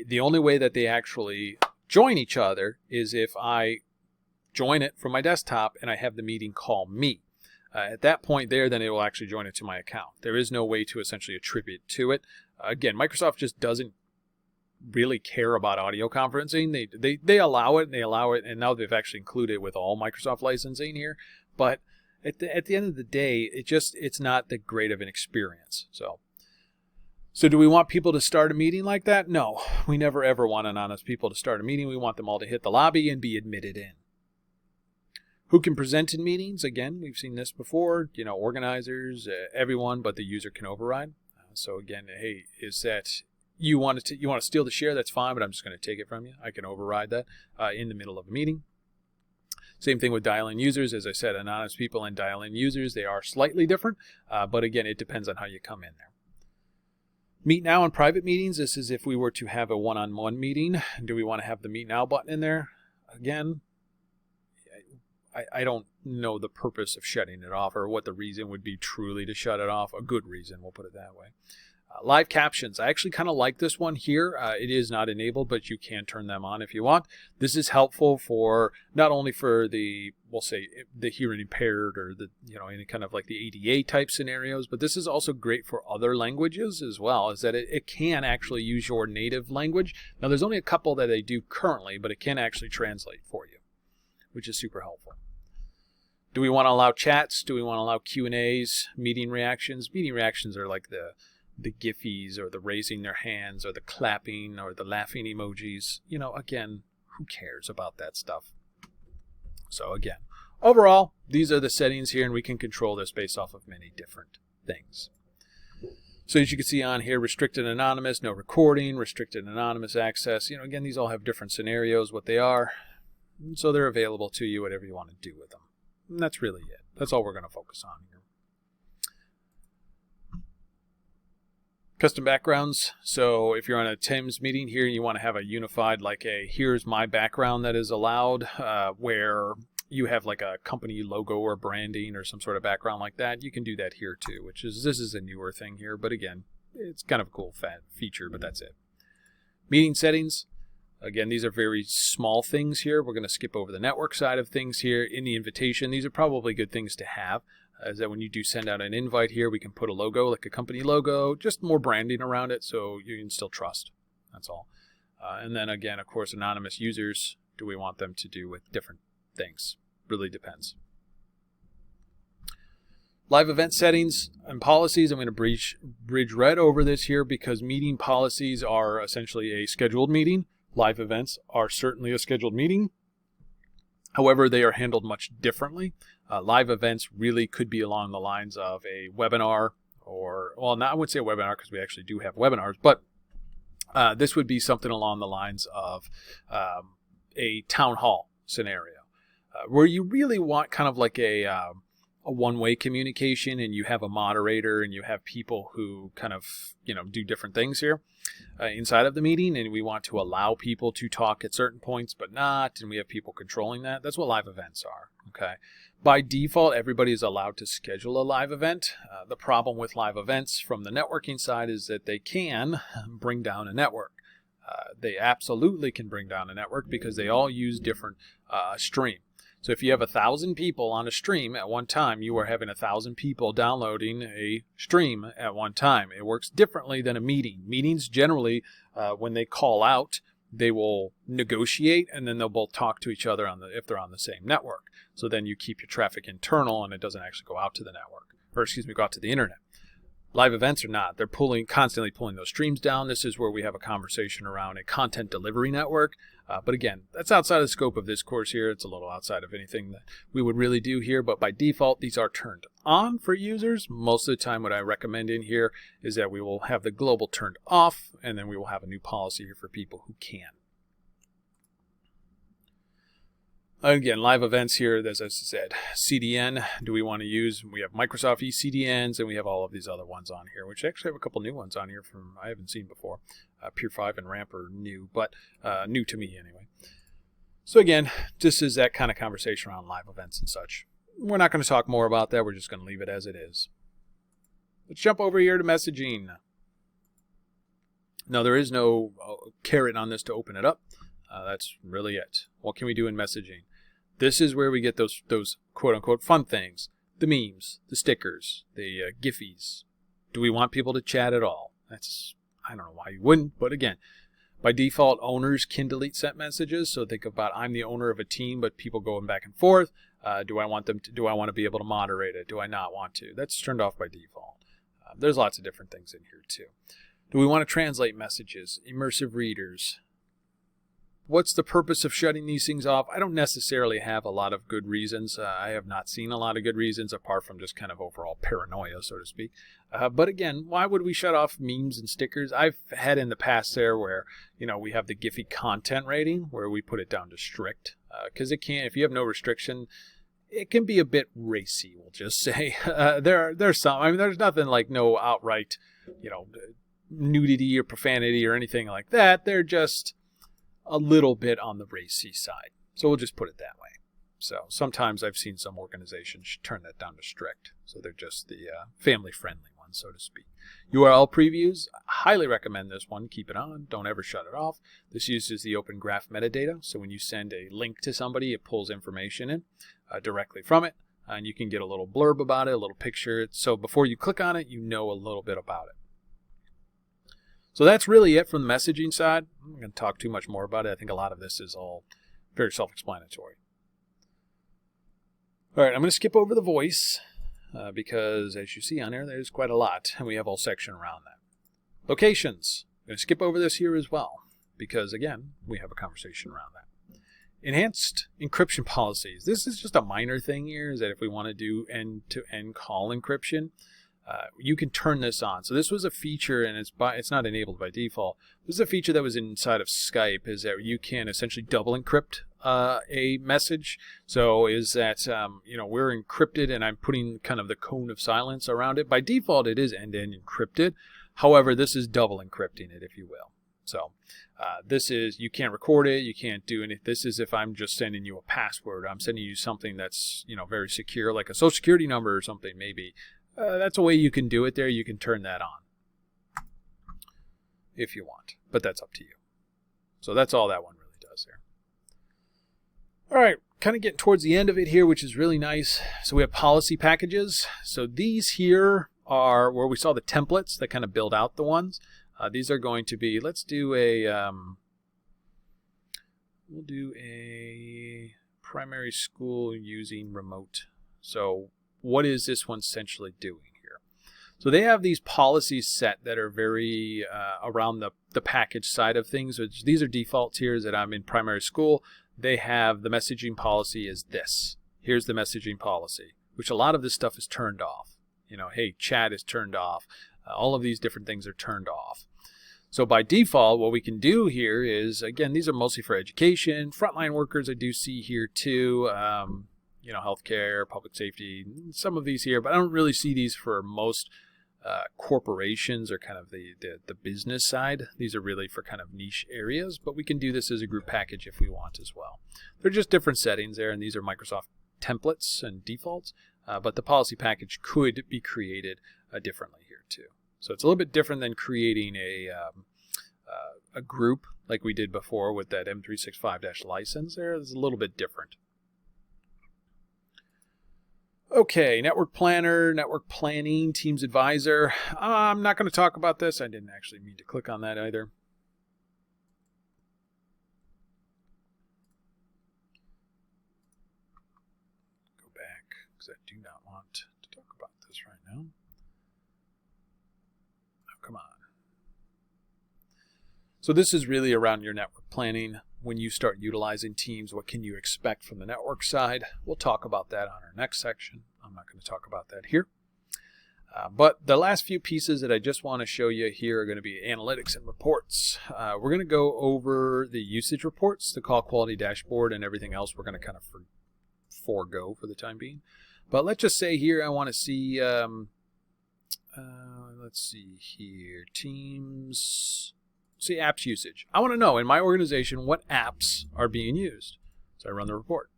The only way that they actually join each other is if I join it from my desktop and I have the meeting call me. At that point there, then it will actually join it to my account. There is no way to essentially attribute to it. Again, Microsoft just doesn't really care about audio conferencing. They allow it, and now they've actually included it with all Microsoft licensing here. But at the end of the day, it's not that great of an experience. So do we want people to start a meeting like that? No, we never ever want anonymous people to start a meeting. We want them all to hit the lobby and be admitted in. Who can present in meetings? Again, we've seen this before. Organizers, everyone, but the user can override. So again, hey, is that you want to steal the share? That's fine, but I'm just going to take it from you. I can override that in the middle of a meeting. Same thing with dial-in users. As I said, anonymous people and dial-in users, they are slightly different, but again, it depends on how you come in there. Meet now in private meetings. This is if we were to have a one-on-one meeting. Do we want to have the Meet Now button in there? Again, I don't know the purpose of shutting it off or what the reason would be truly to shut it off. A good reason, we'll put it that way. Live captions. I actually kind of like this one here. It is not enabled, but you can turn them on if you want. This is helpful for not only for we'll say the hearing impaired or any kind of like the ADA type scenarios, but this is also great for other languages as well, is that it can actually use your native language. Now there's only a couple that they do currently, but it can actually translate for you, which is super helpful. Do we want to allow chats? Do we want to allow Q&As, meeting reactions? Meeting reactions are like the Giphies or the raising their hands or the clapping or the laughing emojis. Again, who cares about that stuff? So again, overall, these are the settings here, and we can control this based off of many different things. So as you can see on here, restricted anonymous, no recording, restricted anonymous access. Again, these all have different scenarios, what they are. So they're available to you, whatever you want to do with them. And that's really it. That's all we're going to focus on here. Custom backgrounds. So if you're on a Teams meeting here, you want to have a unified, here's my background that is allowed, where you have like a company logo or branding or some sort of background like that. You can do that here too, this is a newer thing here, but again, it's kind of a cool feature, but that's it. Meeting settings. Again, these are very small things here. We're going to skip over the network side of things here. In the invitation, these are probably good things to have. Is that when you do send out an invite here, we can put a logo, like a company logo, just more branding around it so you can still trust. That's all. And then again, of course, anonymous users, do we want them to do with different things? Really depends. Live event settings and policies. I'm going to bridge right over this here because meeting policies are essentially a scheduled meeting. Live events are certainly a scheduled meeting. However, they are handled much differently. Live events really could be along the lines of a webinar I wouldn't say a webinar because we actually do have webinars, but this would be something along the lines of a town hall scenario where you really want kind of like a one-way communication, and you have a moderator and you have people who kind of do different things here inside of the meeting, and we want to allow people to talk at certain points but not, and we have people controlling that. That's what live events are. Okay, by default, everybody is allowed to schedule a live event. The problem with live events from the networking side is that they can bring down a network. They absolutely can bring down a network because they all use different stream. So if you have 1,000 people on a stream at one time, you are having 1,000 people downloading a stream at one time. It works differently than a meeting. Meetings generally, when they call out, they will negotiate and then they'll both talk to each other if they're on the same network. So then you keep your traffic internal and it doesn't actually go out to the network, go out to the internet. Live events are not. They're constantly pulling those streams down. This is where we have a conversation around a content delivery network. But again, that's outside of the scope of this course here. It's a little outside of anything that we would really do here. But by default, these are turned on for users. Most of the time, what I recommend in here is that we will have the global turned off, and then we will have a new policy here for people who can. Again, live events here, as I said, CDN, do we want to use? We have Microsoft eCDNs, and we have all of these other ones on here, which actually have a couple new ones on here I haven't seen before. Peer 5 and Ramp are new, but new to me anyway. So again, this is that kind of conversation around live events and such. We're not going to talk more about that. We're just going to leave it as it is. Let's jump over here to messaging. Now, there is no caret on this to open it up. That's really it. What can we do in messaging? This is where we get those quote-unquote fun things. The memes, the stickers, the Giphies. Do we want people to chat at all? I don't know why you wouldn't, but again, by default, owners can delete sent messages. So think about, I'm the owner of a team, but people going back and forth. Do I want to be able to moderate it? Do I not want to? That's turned off by default. There's lots of different things in here too. Do we want to translate messages? Immersive readers. what's the purpose of shutting these things off? I don't necessarily have a lot of good reasons. I have not seen a lot of good reasons apart from just kind of overall paranoia, so to speak. But again, why would we shut off memes and stickers? I've had in the past there where, we have the Giphy content rating where we put it down to strict because it can, if you have no restriction, it can be a bit racy, we'll just say. There's some, there's nothing like no outright, nudity or profanity or anything like that. They're just a little bit on the racy side. So we'll just put it that way. So sometimes I've seen some organizations turn that down to strict. So they're just the family-friendly ones, so to speak. URL previews, I highly recommend this one. Keep it on. Don't ever shut it off. This uses the Open Graph metadata. So when you send a link to somebody, it pulls information in directly from it. And you can get a little blurb about it, a little picture. So before you click on it, you know a little bit about it. So that's really it from the messaging side. I'm not going to talk too much more about it. I think a lot of this is all very self-explanatory. All right, I'm going to skip over the voice because, as you see on there, there's quite a lot, and we have a whole section around that. Locations. I'm going to skip over this here as well because, again, we have a conversation around that. Enhanced encryption policies. This is just a minor thing here, is that if we want to do end-to-end call encryption, you can turn this on. So this was a feature, and it's not enabled by default. This is a feature that was inside of Skype, is that you can essentially double encrypt a message. So is that, we're encrypted, and I'm putting kind of the cone of silence around it. By default, it is end-to-end encrypted. However, this is double encrypting it, if you will. So this is, you can't record it, you can't do anything. This is if I'm just sending you a password. I'm sending you something that's, very secure, like a social security number or something maybe. That's a way you can do it there. You can turn that on if you want, but that's up to you. So that's all that one really does there. All right, kind of getting towards the end of it here, which is really nice. So we have policy packages. So these here are where we saw the templates that kind of build out the ones. These are going to be, let's do a, we'll do a primary school using remote. So what is this one essentially doing here? So they have these policies set that are very around the package side of things. Which these are defaults here that I'm in primary school. They have the messaging policy is this. Here's the messaging policy, which a lot of this stuff is turned off. Hey, chat is turned off. All of these different things are turned off. So by default, what we can do here is, again, these are mostly for education. Frontline workers I do see here too. Healthcare, public safety, some of these here, but I don't really see these for most corporations or kind of the business side. These are really for kind of niche areas, but we can do this as a group package if we want as well. They're just different settings there, and these are Microsoft templates and defaults, but the policy package could be created differently here too. So it's a little bit different than creating a group like we did before with that M365-license there. It's a little bit different. Okay, Network Planner, Network Planning, Teams Advisor. I'm not going to talk about this. I didn't actually mean to click on that either. Go back, because I do not want to talk about this right now. Oh, come on. So this is really around your network planning. When you start utilizing Teams, what can you expect from the network side? We'll talk about that on our next section. I'm not going to talk about that here. But the last few pieces that I just want to show you here are going to be analytics and reports. We're going to go over the usage reports, the call quality dashboard, and everything else we're going to kind of forego for the time being. But let's just say here I want to see, let's see here, Teams. See apps usage. I want to know in my organization what apps are being used. So I run the report.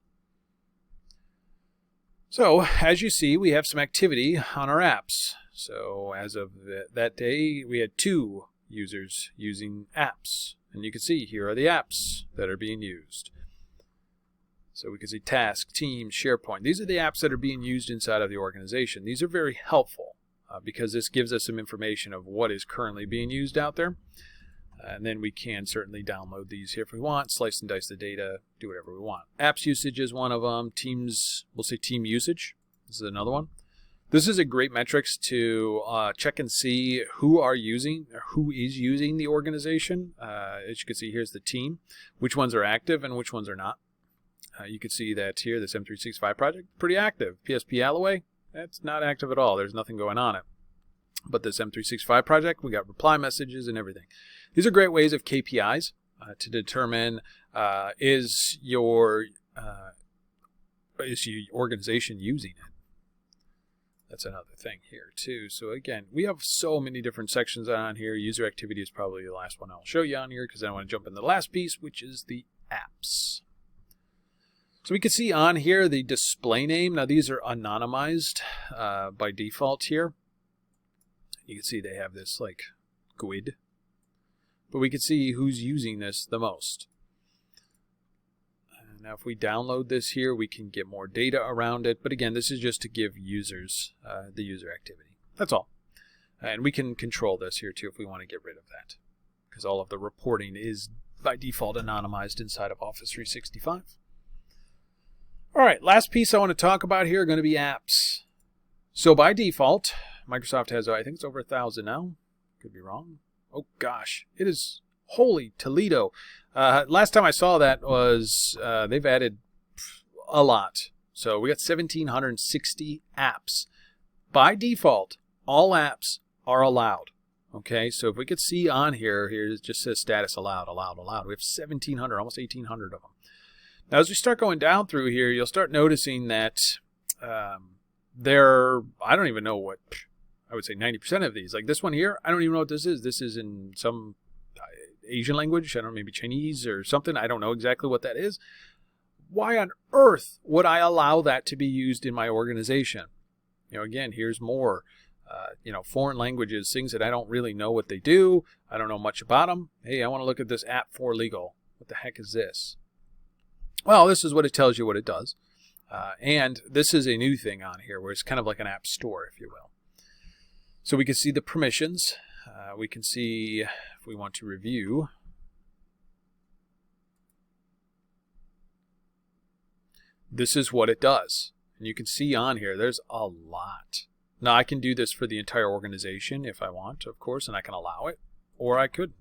So as you see, we have some activity on our apps. So as of that day, we had 2 users using apps. And you can see here are the apps that are being used. So we can see Task, Teams, SharePoint. These are the apps that are being used inside of the organization. These are very helpful because this gives us some information of what is currently being used out there. And then we can certainly download these here if we want, slice and dice the data, do whatever we want. Apps usage is one of them. Teams, we'll say team usage. This is another one. This is a great metrics to check and see who is using the organization. As you can see, here's the team, which ones are active and which ones are not. You can see that here, this M365 project, pretty active. PSP Alloway, that's not active at all. There's nothing going on it. But this M365 project, we got reply messages and everything. These are great ways of KPIs to determine is your organization using it. That's another thing here too. So again, we have so many different sections on here. User activity is probably the last one I'll show you on here because I want to jump in the last piece, which is the apps. So we can see on here the display name. Now these are anonymized by default here. You can see they have this like GUID, but we can see who's using this the most. Now if we download this here, we can get more data around it. But again, this is just to give users the user activity. That's all. And we can control this here too if we want to get rid of that, because all of the reporting is by default anonymized inside of Office 365. All right, last piece I want to talk about here are going to be apps. So by default, Microsoft has, I think it's over 1,000 now. Could be wrong. Oh gosh, it is holy Toledo. Last time I saw that was they've added a lot. So we got 1,760 apps. By default, all apps are allowed. Okay, so if we could see on here, it just says status allowed, allowed, allowed. We have 1,700, almost 1,800 of them. Now, as we start going down through here, you'll start noticing that I don't even know what, I would say 90% of these. Like this one here, I don't even know what this is. This is in some Asian language. I don't know, maybe Chinese or something. I don't know exactly what that is. Why on earth would I allow that to be used in my organization? You know, again, here's more, foreign languages, things that I don't really know what they do. I don't know much about them. Hey, I want to look at this app for legal. What the heck is this? Well, this is what it tells you what it does. And this is a new thing on here where it's kind of like an app store, if you will. So we can see the permissions. We can see if we want to review. This is what it does. And you can see on here, there's a lot. Now, I can do this for the entire organization if I want, of course, and I can allow it, or I couldn't.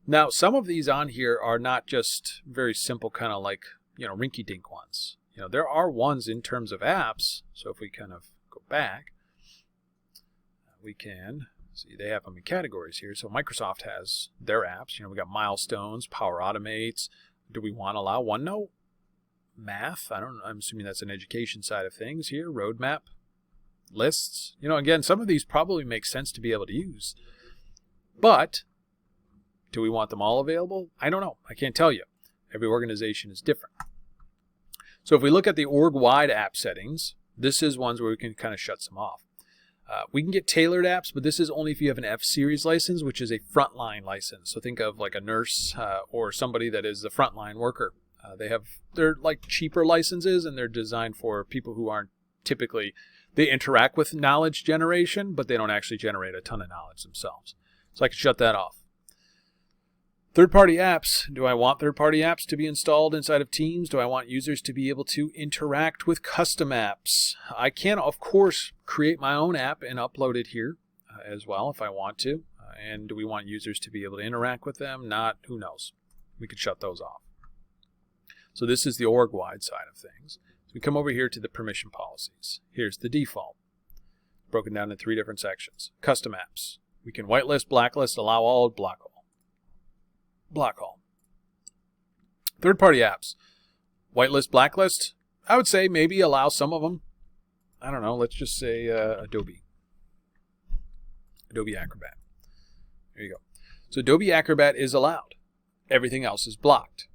Now, some of these on here are not just very simple, kind of like, rinky-dink ones. There are ones in terms of apps. So if we kind of go back, we can see they have them in categories here. So Microsoft has their apps. We got Milestones, Power Automates. Do we want to allow OneNote? Math, I'm assuming that's an education side of things here. Roadmap, lists. Again, some of these probably make sense to be able to use. But do we want them all available? I don't know. I can't tell you. Every organization is different. So if we look at the org-wide app settings, this is ones where we can kind of shut some off. We can get tailored apps, but this is only if you have an F-Series license, which is a frontline license. So think of like a nurse or somebody that is a frontline worker. They're like cheaper licenses, and they're designed for people who aren't typically, they interact with knowledge generation, but they don't actually generate a ton of knowledge themselves. So I can shut that off. Third-party apps. Do I want third-party apps to be installed inside of Teams? Do I want users to be able to interact with custom apps? I can, of course, create my own app and upload it here as well if I want to. And do we want users to be able to interact with them? Not, who knows? We could shut those off. So this is the org-wide side of things. So we come over here to the permission policies. Here's the default, broken down in 3 different sections. Custom apps. We can whitelist, blacklist, allow all, block all. Block all. Third-party apps. Whitelist, blacklist. I would say maybe allow some of them. I don't know. Let's just say Adobe Acrobat. There you go. So Adobe Acrobat is allowed. Everything else is blocked.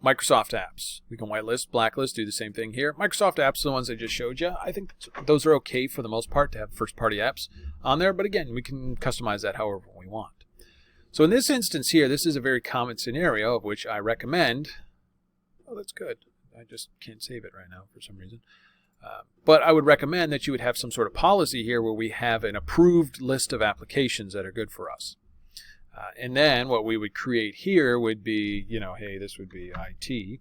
Microsoft apps. We can whitelist, blacklist, do the same thing here. Microsoft apps, the ones I just showed you, I think those are okay for the most part to have first-party apps on there. But again, we can customize that however we want. So in this instance here, this is a very common scenario of which I recommend. Oh, that's good. I just can't save it right now for some reason. But I would recommend that you would have some sort of policy here where we have an approved list of applications that are good for us. And then what we would create here would be, hey, this would be IT.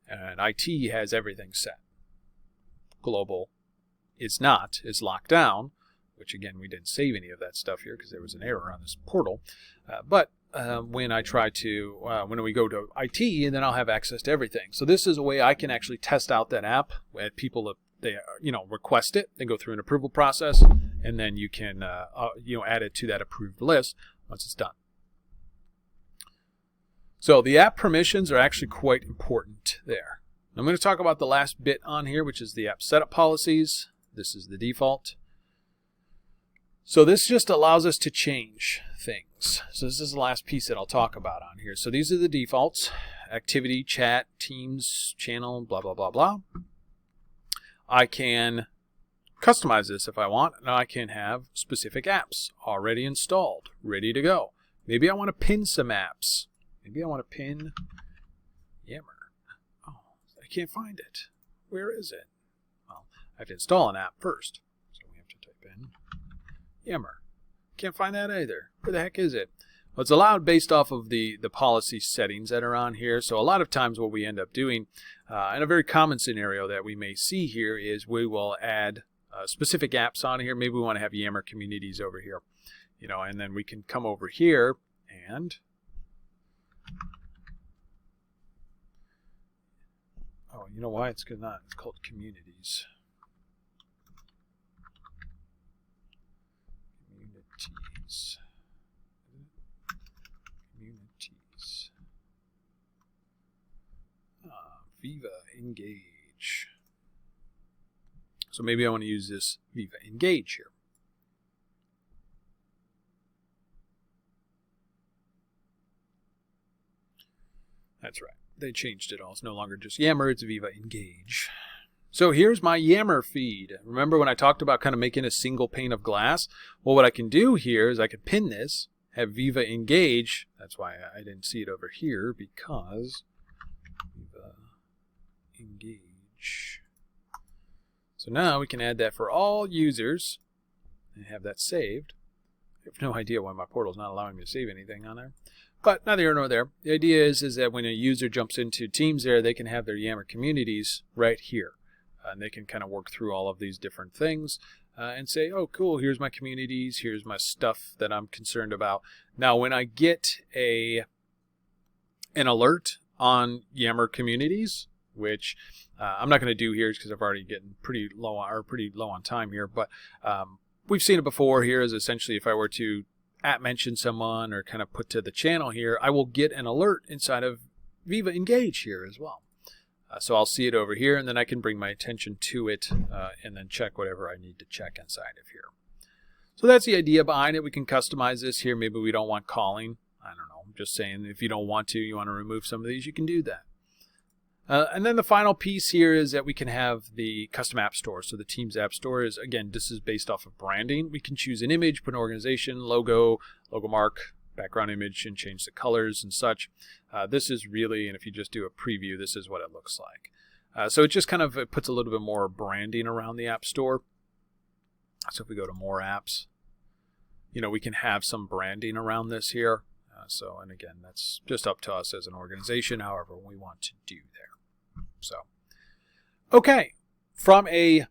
And IT has everything set. Global, it's not. It's locked down, which again, we didn't save any of that stuff here because there was an error on this portal. But when I try to, when we go to IT, then I'll have access to everything. So this is a way I can actually test out that app at people that they, request it. They go through an approval process, and then you can, add it to that approved list once it's done. So the app permissions are actually quite important there. I'm going to talk about the last bit on here, which is the app setup policies. This is the default. So this just allows us to change things. So this is the last piece that I'll talk about on here. So these are the defaults: activity, chat, teams, channel, blah, blah, blah, blah. I can customize this if I want, and I can have specific apps already installed, ready to go. Maybe I want to pin some apps. Maybe I want to pin Yammer. Oh, I can't find it. Where is it? Well, I have to install an app first. So we have to type in Yammer. Can't find that either. Where the heck is it? Well, it's allowed based off of the policy settings that are on here. So a lot of times what we end up doing, in a very common scenario that we may see here, is we will add specific apps on here. Maybe we want to have Yammer communities over here, and then we can come over here and you know why? It's not. It's called communities. Communities. Viva Engage. So maybe I want to use this Viva Engage here. That's right. They changed it all. It's no longer just Yammer, it's Viva Engage. So here's my Yammer feed. Remember when I talked about kind of making a single pane of glass? Well, what I can do here is I can pin this, have Viva Engage. That's why I didn't see it over here, because Viva Engage. So now we can add that for all users and have that saved. I have no idea why my portal's not allowing me to save anything on there. But neither here nor there. The idea is that when a user jumps into Teams there, they can have their Yammer communities right here. And they can kind of work through all of these different things and say, oh, cool, here's my communities, here's my stuff that I'm concerned about. Now, when I get an alert on Yammer communities, which I'm not going to do here because I've already getting pretty low on time here, but we've seen it before here. Is essentially if I were to @mention someone or kind of put to the channel here, I will get an alert inside of Viva Engage here as well. So I'll see it over here, and then I can bring my attention to it and then check whatever I need to check inside of here. So that's the idea behind it. We can customize this here. Maybe we don't want calling. I don't know. I'm just saying if you don't want to, you want to remove some of these, you can do that. And then the final piece here is that we can have the custom app store. So the Teams app store is, again, this is based off of branding. We can choose an image, put an organization, logo mark, background image, and change the colors and such. This is really, and if you just do a preview, this is what it looks like. So it just kind of puts a little bit more branding around the app store. So if we go to more apps, we can have some branding around this here. And again, that's just up to us as an organization, however we want to do there. So, okay, from a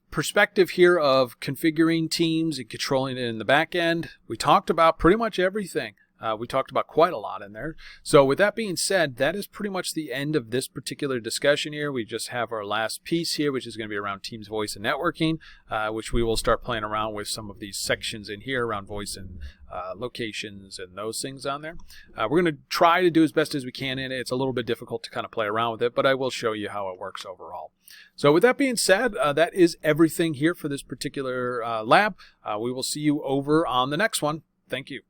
perspective here of configuring Teams and controlling it in the back end, we talked about pretty much everything. We talked about quite a lot in there. So with that being said, that is pretty much the end of this particular discussion here. We just have our last piece here, which is going to be around Teams voice and networking, which we will start playing around with some of these sections in here around voice and locations and those things on there. We're going to try to do as best as we can in it. It's a little bit difficult to kind of play around with it, but I will show you how it works overall. So with that being said, that is everything here for this particular lab. We will see you over on the next one. Thank you.